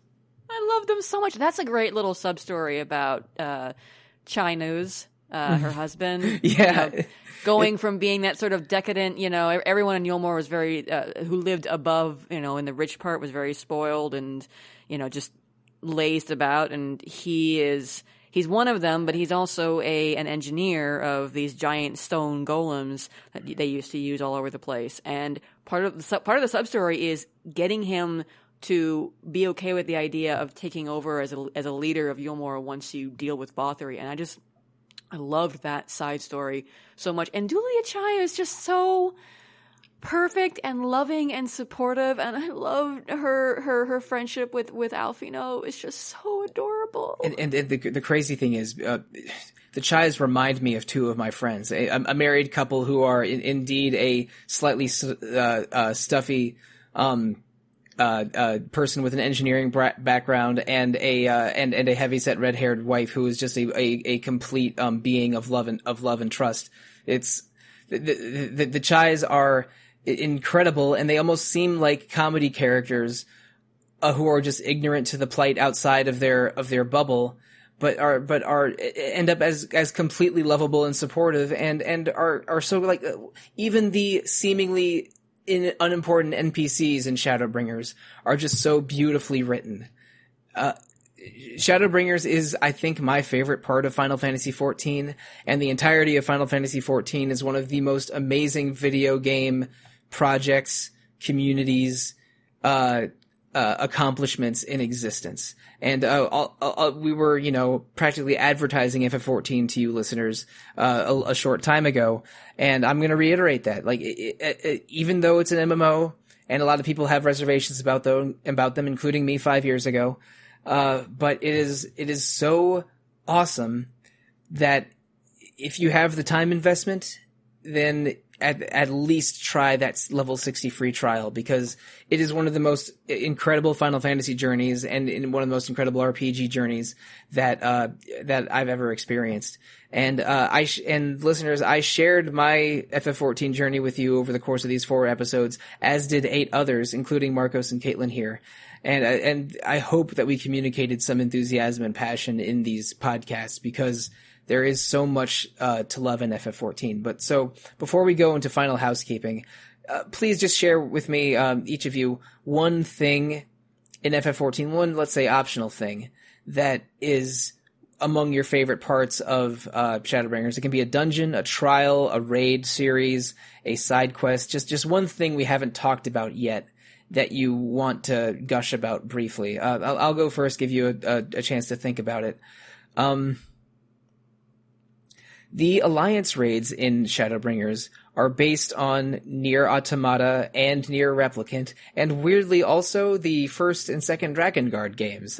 [SPEAKER 2] I love them so much. That's a great little sub story about Chai News, her husband.
[SPEAKER 1] Yeah.
[SPEAKER 2] Going from being that sort of decadent, everyone in Yulmore was very, who lived above, in the rich part was very spoiled and, just lazed about. And he's one of them, but he's also an engineer of these giant stone golems that they used to use all over the place. And part of the sub story is getting him to be okay with the idea of taking over as a leader of Yulmore once you deal with Bathory. And I loved that side story so much. And Julia Chai is just so perfect and loving and supportive, and I love her friendship with Alfino. It's just so adorable.
[SPEAKER 1] And the crazy thing is, the Chais remind me of two of my friends, a married couple who are indeed a slightly stuffy person with an engineering background, and a heavyset red-haired wife who is just a complete being of love and trust. It's the Chais are incredible, and they almost seem like comedy characters who are just ignorant to the plight outside of their bubble, but end up as completely lovable and supportive, and are so like even the seemingly unimportant NPCs in Shadowbringers are just so beautifully written. Shadowbringers is, I think, my favorite part of Final Fantasy XIV, and the entirety of Final Fantasy XIV is one of the most amazing video game projects, communities, accomplishments in existence. And we were, practically advertising FF14 to you listeners a short time ago, and I'm going to reiterate that. Like, even though it's an MMO, and a lot of people have reservations about them, including me 5 years ago, but it is so awesome that if you have the time investment, then at least try that level 60 free trial, because it is one of the most incredible Final Fantasy journeys and one of the most incredible RPG journeys that I've ever experienced. And and listeners, I shared my FF14 journey with you over the course of these 4 episodes, as did 8 others, including Marcos and Caitlin here. And I hope that we communicated some enthusiasm and passion in these podcasts, because there is so much to love in FF14. But so before we go into final housekeeping, please just share with me, each of you, one thing in FF14, one, let's say, optional thing that is among your favorite parts of Shadowbringers. It can be a dungeon, a trial, a raid series, a side quest, just one thing we haven't talked about yet that you want to gush about briefly. I'll go first, give you a chance to think about it. The Alliance raids in Shadowbringers are based on Nier Automata and Nier Replicant, and weirdly also the first and second Drakengard games.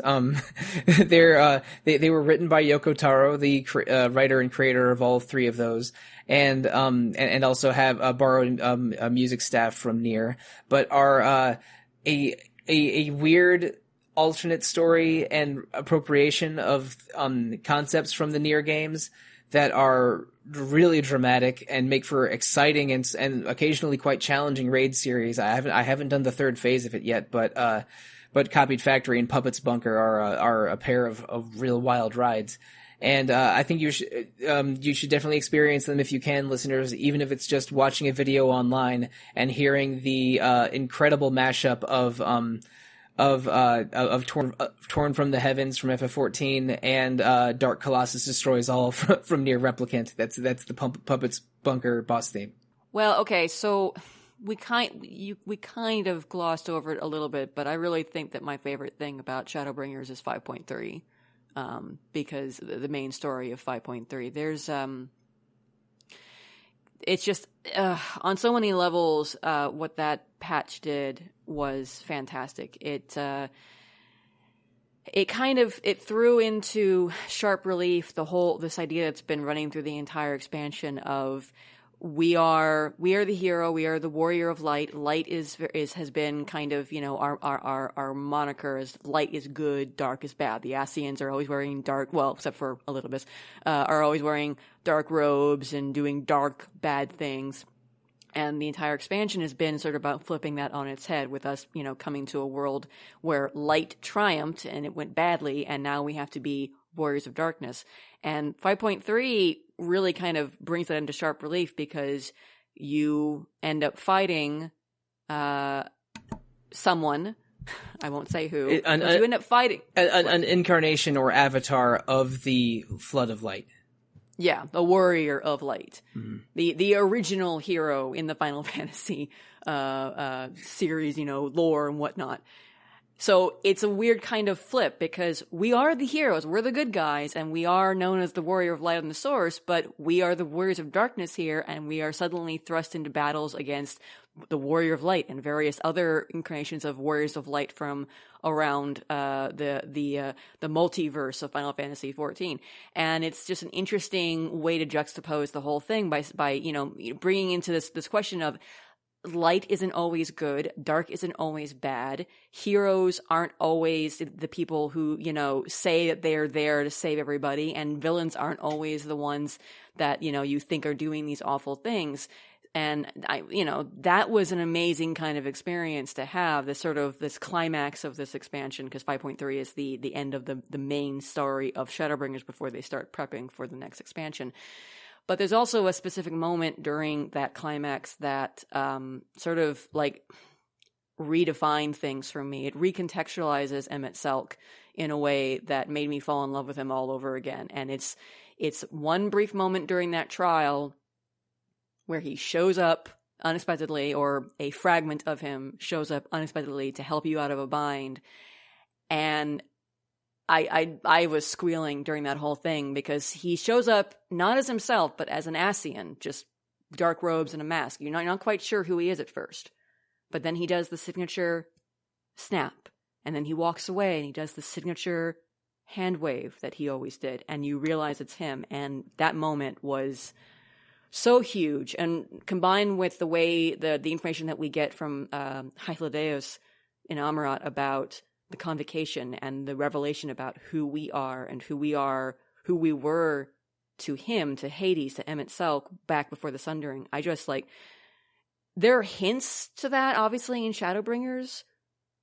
[SPEAKER 1] They were written by Yoko Taro, the writer and creator of all 3 of those, and also have borrowed a music staff from Nier, but are a weird alternate story and appropriation of concepts from the Nier games that are really dramatic and make for exciting and occasionally quite challenging raid series. I haven't done the 3rd phase of it yet, but Copied Factory and Puppet's Bunker are a pair of real wild rides. And I think you should definitely experience them if you can, listeners, even if it's just watching a video online and hearing the incredible mashup of Torn from the Heavens from FF14 and Dark Colossus Destroys All from Nier Replicant. That's the Puppet's Bunker boss theme.
[SPEAKER 2] Well, okay, so we kind of glossed over it a little bit, but I really think that my favorite thing about Shadowbringers is 5.3, because the main story of 5.3, there's it's just on so many levels, what that patch did was fantastic. It threw into sharp relief this idea that's been running through the entire expansion of we are the hero, we are the warrior of light. Light has been kind of, our moniker is light is good, dark is bad. The Ascians are always wearing dark, well, except for Elidibus, are always wearing dark robes and doing dark, bad things. And the entire expansion has been sort of about flipping that on its head, with us, coming to a world where light triumphed and it went badly, and now we have to be warriors of darkness. And 5.3 really kind of brings that into sharp relief, because you end up fighting someone. I won't say who. You end up fighting
[SPEAKER 1] an incarnation or avatar of the Flood of Light.
[SPEAKER 2] Yeah, the warrior of light,
[SPEAKER 1] mm-hmm.
[SPEAKER 2] the original hero in the Final Fantasy series, lore and whatnot. So it's a weird kind of flip because we are the heroes, we're the good guys, and we are known as the warrior of light on the source, but we are the warriors of darkness here, and we are suddenly thrust into battles against the warrior of light and various other incarnations of warriors of light from around the multiverse of Final Fantasy XIV. And it's just an interesting way to juxtapose the whole thing by you know, bringing into this question of light isn't always good, dark isn't always bad, heroes aren't always the people who, you know, say that they're there to save everybody, and villains aren't always the ones that, you know, you think are doing these awful things. And you know, that was an amazing kind of experience to have, this climax of this expansion, because 5.3 is the end of the main story of Shadowbringers before they start prepping for the next expansion. But there's also a specific moment during that climax that sort of like redefined things for me. It recontextualizes Emmett Selk in a way that made me fall in love with him all over again. And it's one brief moment during that trial where he shows up unexpectedly, or a fragment of him shows up unexpectedly to help you out of a bind. And I was squealing during that whole thing because he shows up not as himself, but as an Ascian, just dark robes and a mask. You're not quite sure who he is at first. But then he does the signature snap, and then he walks away and he does the signature hand wave that he always did, and you realize it's him. And that moment was so huge, and combined with the way the information that we get from Hythlodaeus in Amarat about the convocation and the revelation about who we are and who we were to him, to Hades, to Emmett Selk back before the Sundering. I just like, there are hints to that obviously in Shadowbringers,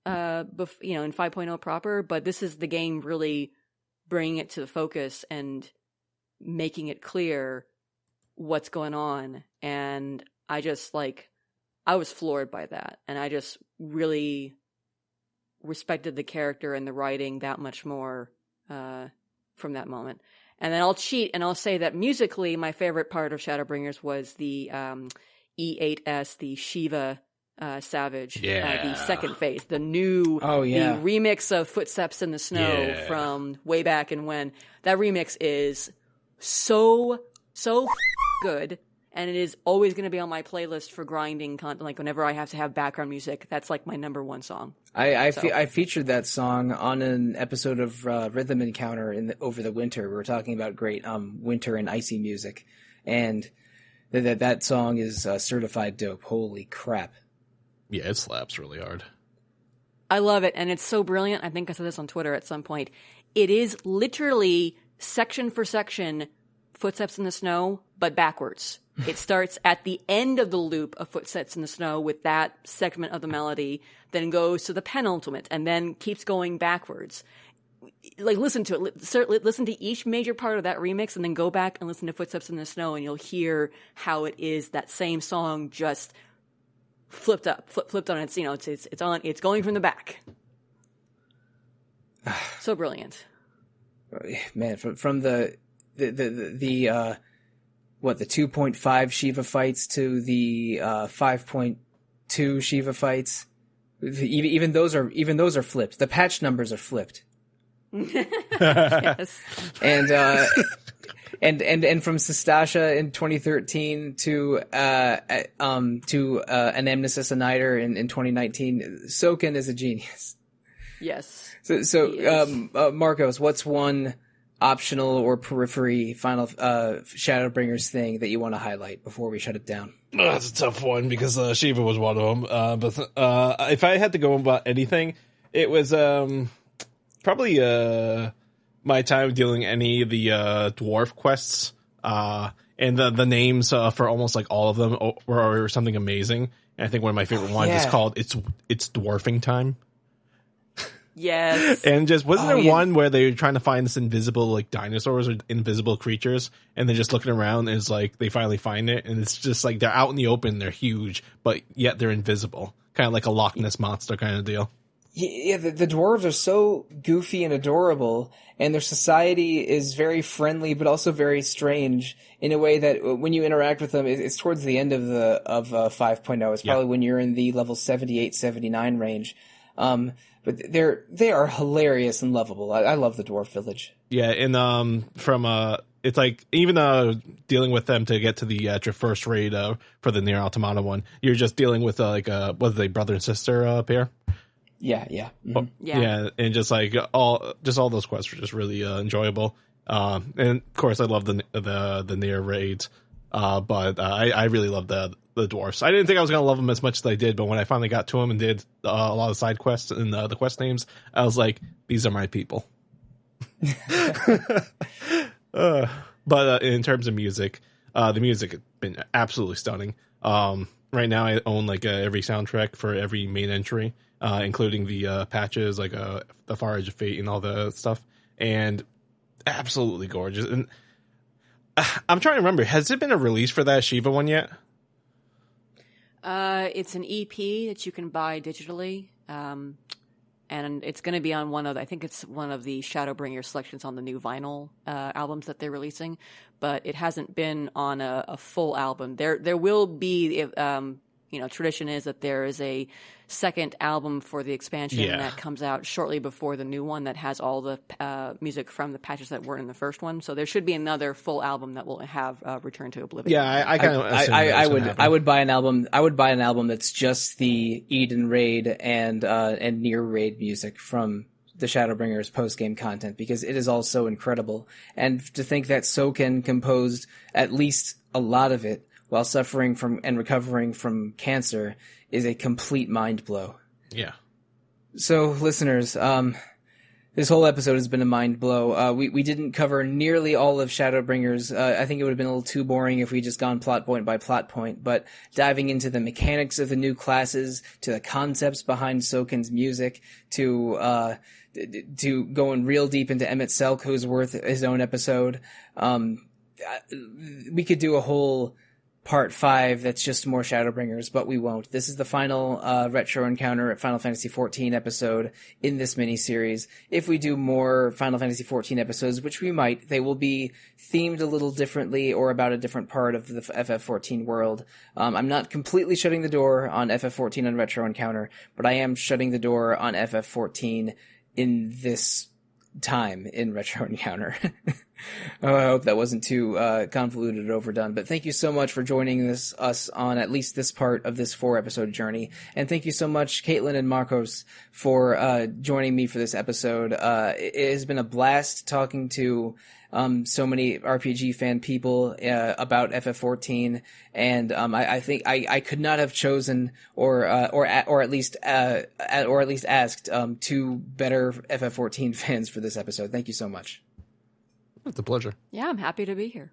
[SPEAKER 2] in 5.0 proper, but this is the game really bringing it to the focus and making it clear what's going on. And I was floored by that, and I just really respected the character and the writing that much more from that moment. And then I'll cheat and I'll say that musically, my favorite part of Shadowbringers was the E8S, the Shiva Savage, the second phase, the new the remix of Footsteps in the Snow from way back and when. That remix is so good, and it is always going to be on my playlist for grinding content. Like whenever I have to have background music, that's like my number one song.
[SPEAKER 1] I featured that song on an episode of Rhythm Encounter over the winter. We were talking about great winter and icy music, and that song is certified dope. Holy crap!
[SPEAKER 3] Yeah, it slaps really hard.
[SPEAKER 2] I love it, and it's so brilliant. I think I said this on Twitter at some point. It is literally section for section Footsteps in the Snow, but backwards. It starts at the end of the loop of Footsteps in the Snow with that segment of the melody, then goes to the penultimate, and then keeps going backwards. Like, listen to it. Listen to each major part of that remix, and then go back and listen to Footsteps in the Snow, and you'll hear how it is that same song just flipped on its, it's going from the back. So brilliant.
[SPEAKER 1] Man, from the 2.5 Shiva fights to the 5.2 Shiva fights, even those are flipped. The patch numbers are flipped.
[SPEAKER 2] Yes.
[SPEAKER 1] And from Sestasha in 2013 to Anamnesis Annider in 2019, Soken is a genius.
[SPEAKER 2] Yes.
[SPEAKER 1] So Marcos, what's one optional or periphery Final Shadowbringers thing that you want to highlight before we shut it down?
[SPEAKER 3] That's a tough one because Shiva was one of them. But if I had to go about anything, it was probably my time dealing any of the dwarf quests, and the names for almost like all of them were something amazing. And I think one of my favorite ones is called "It's Dwarfing Time."
[SPEAKER 2] Yes.
[SPEAKER 3] And just wasn't there one where they were trying to find this invisible like dinosaurs or invisible creatures, and they're just looking around and it's like they finally find it, and it's just like they're out in the open, they're huge, but yet they're invisible, kind of like a Loch Ness monster kind of deal.
[SPEAKER 1] Yeah, the dwarves are so goofy and adorable, and their society is very friendly but also very strange in a way that when you interact with them, it's towards the end of 5.0. It's probably when you're in the level 78, 79 range. But they are hilarious and lovable. I love the Dwarf Village.
[SPEAKER 3] Yeah, and it's like even dealing with them to get to the first raid for the Nier Automata one, you're just dealing with what are they, brother and sister pair?
[SPEAKER 1] Yeah. Mm-hmm.
[SPEAKER 3] Yeah, and just like all those quests were just really enjoyable. And of course, I love the Nier raids, but I really love the dwarfs. I didn't think I was gonna love them as much as I did, but when I finally got to them and did a lot of side quests and the quest names, I was like, these are my people. But in terms of music, the music has been absolutely stunning. Right now, I own like every soundtrack for every main entry, including the patches, like the Far Edge of Fate and all the stuff, and absolutely gorgeous. And I'm trying to remember, has it been a release for that Shiva one yet?
[SPEAKER 2] It's an EP that you can buy digitally, and it's going to be on I think it's one of the Shadowbringers selections on the new vinyl albums that they're releasing, but it hasn't been on a full album. There will be, tradition is that there is a second album for the expansion that comes out shortly before the new one that has all the music from the patches that weren't in the first one. So there should be another full album that will have Return to Oblivion.
[SPEAKER 3] Yeah,
[SPEAKER 1] I would buy an album. I would buy an album that's just the Eden raid and Nier raid music from the Shadowbringers post-game content, because it is all so incredible. And to think that Soken composed at least a lot of it while suffering from and recovering from cancer is a complete mind blow.
[SPEAKER 3] Yeah.
[SPEAKER 1] So, listeners, this whole episode has been a mind blow. We didn't cover nearly all of Shadowbringers. I think it would have been a little too boring if we just gone plot point by plot point, but diving into the mechanics of the new classes, to the concepts behind Soken's music, to going real deep into Emmett Selk, who's worth his own episode. We could do a whole Part 5 that's just more Shadowbringers, but we won't. This is the final retro encounter at Final Fantasy XIV episode in this miniseries. If we do more Final Fantasy XIV episodes, which we might, they will be themed a little differently or about a different part of the FF14 world. I'm not completely shutting the door on FF14 and retro encounter, but I am shutting the door on FF14 in this time in retro encounter. Oh, I hope that wasn't too convoluted or overdone, but thank you so much for joining us on at least this part of this 4-episode journey, and thank you so much, Caitlin and Marcos, for joining me for this episode. It has been a blast talking to so many RPG fan people about FF14, and I think I could not have chosen or at least asked two better FF14 fans for this episode. Thank you so much.
[SPEAKER 3] It's a pleasure.
[SPEAKER 2] Yeah, I'm happy to be here.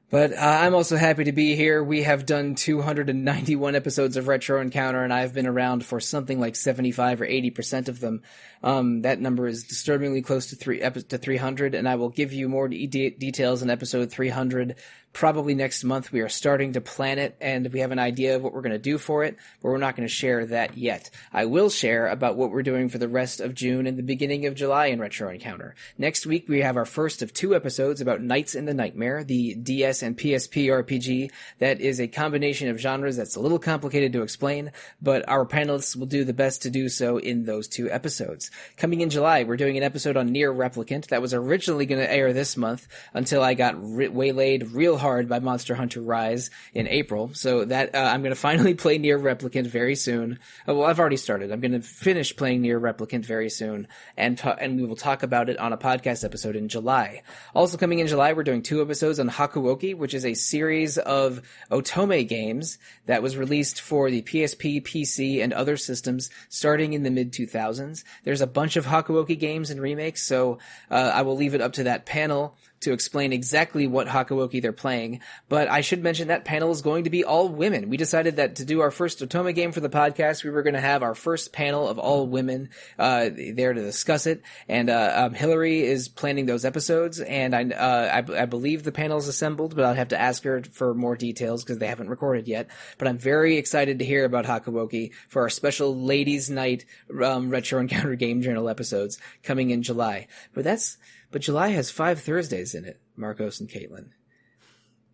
[SPEAKER 1] But I'm also happy to be here. We have done 291 episodes of Retro Encounter, and I've been around for something like 75 or 80% of them. That number is disturbingly close to 300, and I will give you more details in episode 300 probably next month. We are starting to plan it, and we have an idea of what we're going to do for it, but we're not going to share that yet. I will share about what we're doing for the rest of June and the beginning of July in Retro Encounter. Next week, we have our first of 2 episodes about Knights in the Nightmare, the DS and PSP RPG that is a combination of genres that's a little complicated to explain, but our panelists will do the best to do so in those 2 episodes. Coming in July, we're doing an episode on Nier Replicant that was originally going to air this month until I got waylaid real hard by Monster Hunter Rise in April. So that I'm going to finally play Nier Replicant very soon. Well, I've already started. I'm going to finish playing Nier Replicant very soon, and we will talk about it on a podcast episode in July. Also coming in July, we're doing 2 episodes on Hakuoki, which is a series of otome games that was released for the PSP, PC, and other systems starting in the mid-2000s. There's a bunch of Hakuoki games and remakes, so I will leave it up to that panel to explain exactly what Hakuoki they're playing, but I should mention that panel is going to be all women. We decided that to do our first otome game for the podcast, we were going to have our first panel of all women there to discuss it, and Hillary is planning those episodes, and I believe the panel is assembled, but I'll have to ask her for more details because they haven't recorded yet. But I'm very excited to hear about Hakuoki for our special Ladies' Night Retro Encounter Game Journal episodes coming in July. But July has 5 Thursdays in it, Marcos and Caitlin.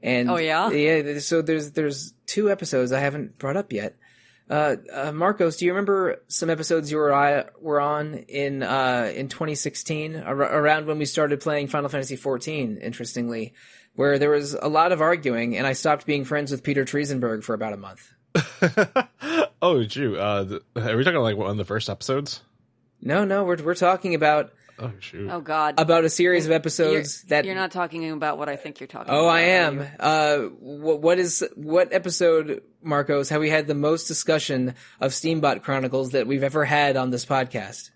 [SPEAKER 1] And
[SPEAKER 2] oh yeah?
[SPEAKER 1] Yeah, so there's 2 episodes I haven't brought up yet. Marcos, do you remember some episodes you were on in 2016, around when we started playing Final Fantasy XIV, interestingly, where there was a lot of arguing, and I stopped being friends with Peter Triesenberg for about a month?
[SPEAKER 3] Oh, shoot. Are we talking like one of the first episodes?
[SPEAKER 1] No, we're talking about...
[SPEAKER 3] Oh, shoot.
[SPEAKER 2] Oh, God.
[SPEAKER 1] About a series of episodes that...
[SPEAKER 2] You're not talking about what I think you're talking about.
[SPEAKER 1] Oh, I am. What episode, Marcos, have we had the most discussion of Steambot Chronicles that we've ever had on this podcast?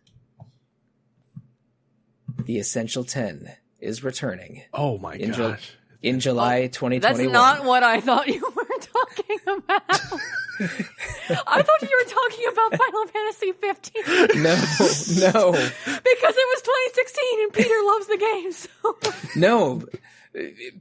[SPEAKER 1] The Essential 10 is returning.
[SPEAKER 3] Oh, my gosh.
[SPEAKER 1] In July 2021.
[SPEAKER 2] That's not what I thought you were talking about. I thought you were talking about Final Fantasy 15.
[SPEAKER 1] No.
[SPEAKER 2] Because it was 2016 and Peter loves the game, so.
[SPEAKER 1] No.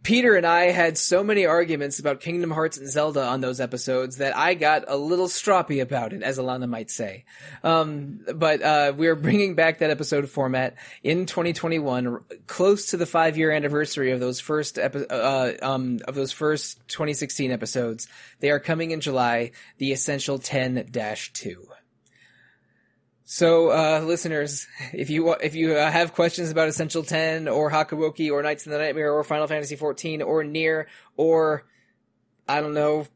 [SPEAKER 1] Peter and I had so many arguments about Kingdom Hearts and Zelda on those episodes that I got a little stroppy about it, as Alana might say. But we're bringing back that episode format in 2021, close to the 5-year anniversary of those first 2016 episodes. They are coming in July, the Essential 10-2. So, listeners, if you have questions about Essential 10 or Hakuoki or Knights of the Nightmare or Final Fantasy XIV or Nier or, I don't know,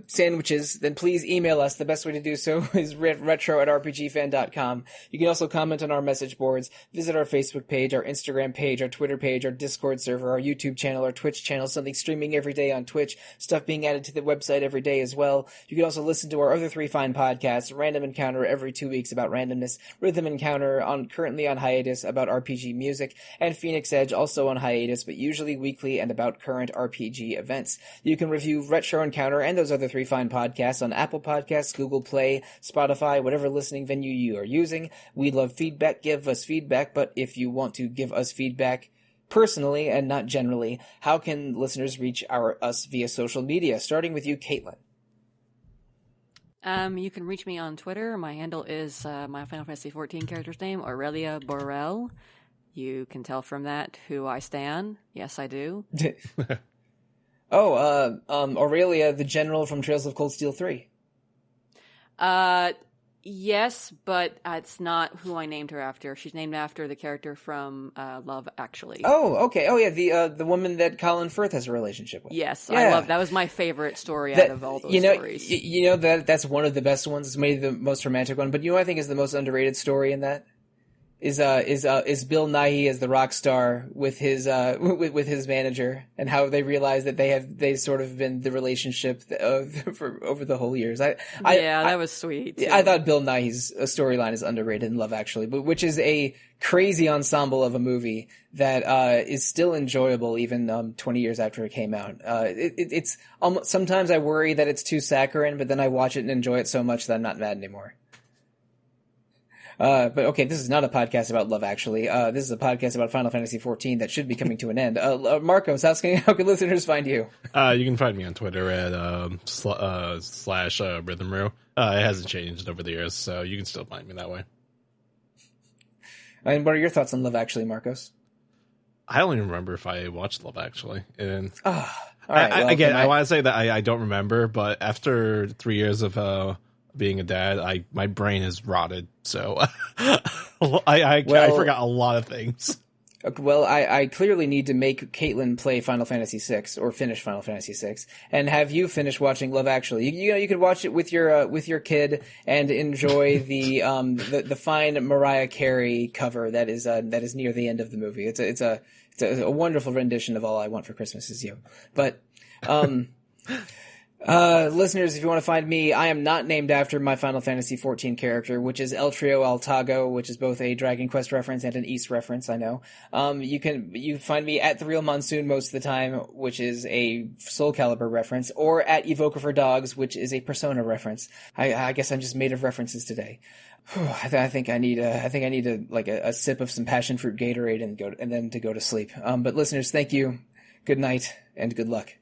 [SPEAKER 1] sandwiches, then please email us. The best way to do so is retro@rpgfan.com. You can also comment on our message boards, visit our Facebook page, our Instagram page, our Twitter page, our Discord server, our YouTube channel, our Twitch channel, something streaming every day on Twitch, stuff being added to the website every day as well. You can also listen to our other 3 fine podcasts, Random Encounter every 2 weeks about randomness, Rhythm Encounter currently on hiatus about RPG music, and Phoenix Edge also on hiatus, but usually weekly and about current RPG events. You can review Retro Encounter and those other 3 fine podcasts on Apple Podcasts, Google Play, Spotify, whatever listening venue you are using. We love feedback. Give us feedback, but if you want to give us feedback personally and not generally, how can listeners reach us via social media? Starting with you, Caitlin.
[SPEAKER 2] You can reach me on Twitter. My handle is my Final Fantasy XIV character's name, Aurelia Borel. You can tell from that who I stan. Yes, I do.
[SPEAKER 1] Aurelia, the general from Trails of Cold Steel 3.
[SPEAKER 2] Yes, but it's not who I named her after. She's named after the character from Love Actually.
[SPEAKER 1] Oh, okay. Oh, yeah, the woman that Colin Firth has a relationship with.
[SPEAKER 2] Yes,
[SPEAKER 1] yeah.
[SPEAKER 2] I love that. Was my favorite story out of all those stories.
[SPEAKER 1] You know that's one of the best ones. It's maybe the most romantic one, but you know what I think is the most underrated story in that? Is Bill Nighy as the rock star with his with his manager, and how they realize that they sort of been the relationship for over the whole years. That
[SPEAKER 2] was sweet. Too.
[SPEAKER 1] I thought Bill Nighy's storyline is underrated in Love Actually, but which is a crazy ensemble of a movie that is still enjoyable even 20 years after it came out. It's sometimes I worry that it's too saccharine, but then I watch it and enjoy it so much that I'm not mad anymore. But okay, this is not a podcast about Love Actually. This is a podcast about Final Fantasy XIV that should be coming to an end. Marcos, how can listeners find you?
[SPEAKER 3] You can find me on Twitter at /RhythmRoo. It hasn't changed over the years, so you can still find me that way.
[SPEAKER 1] And what are your thoughts on Love Actually, Marcos?
[SPEAKER 3] I don't even remember if I watched Love Actually. And
[SPEAKER 1] all right,
[SPEAKER 3] I want to say that I don't remember, but after 3 years of being a dad, my brain is rotted, so I forgot a lot of things.
[SPEAKER 1] Well, I clearly need to make Caitlin play Final Fantasy VI or finish Final Fantasy VI, and have you finish watching Love Actually. You could watch it with your kid and enjoy the fine Mariah Carey cover that is near the end of the movie. It's a wonderful rendition of All I Want for Christmas Is You. But listeners, if you want to find me, I am not named after my Final Fantasy XIV character, which is El Trio Altago, which is both a Dragon Quest reference and an East reference, I know. You find me at The Real Monsoon most of the time, which is a Soul Calibur reference, or at Evoker for Dogs, which is a Persona reference. I guess I'm just made of references today. I think I need a sip of some passion fruit Gatorade and then to go to sleep. But listeners, thank you. Good night and good luck.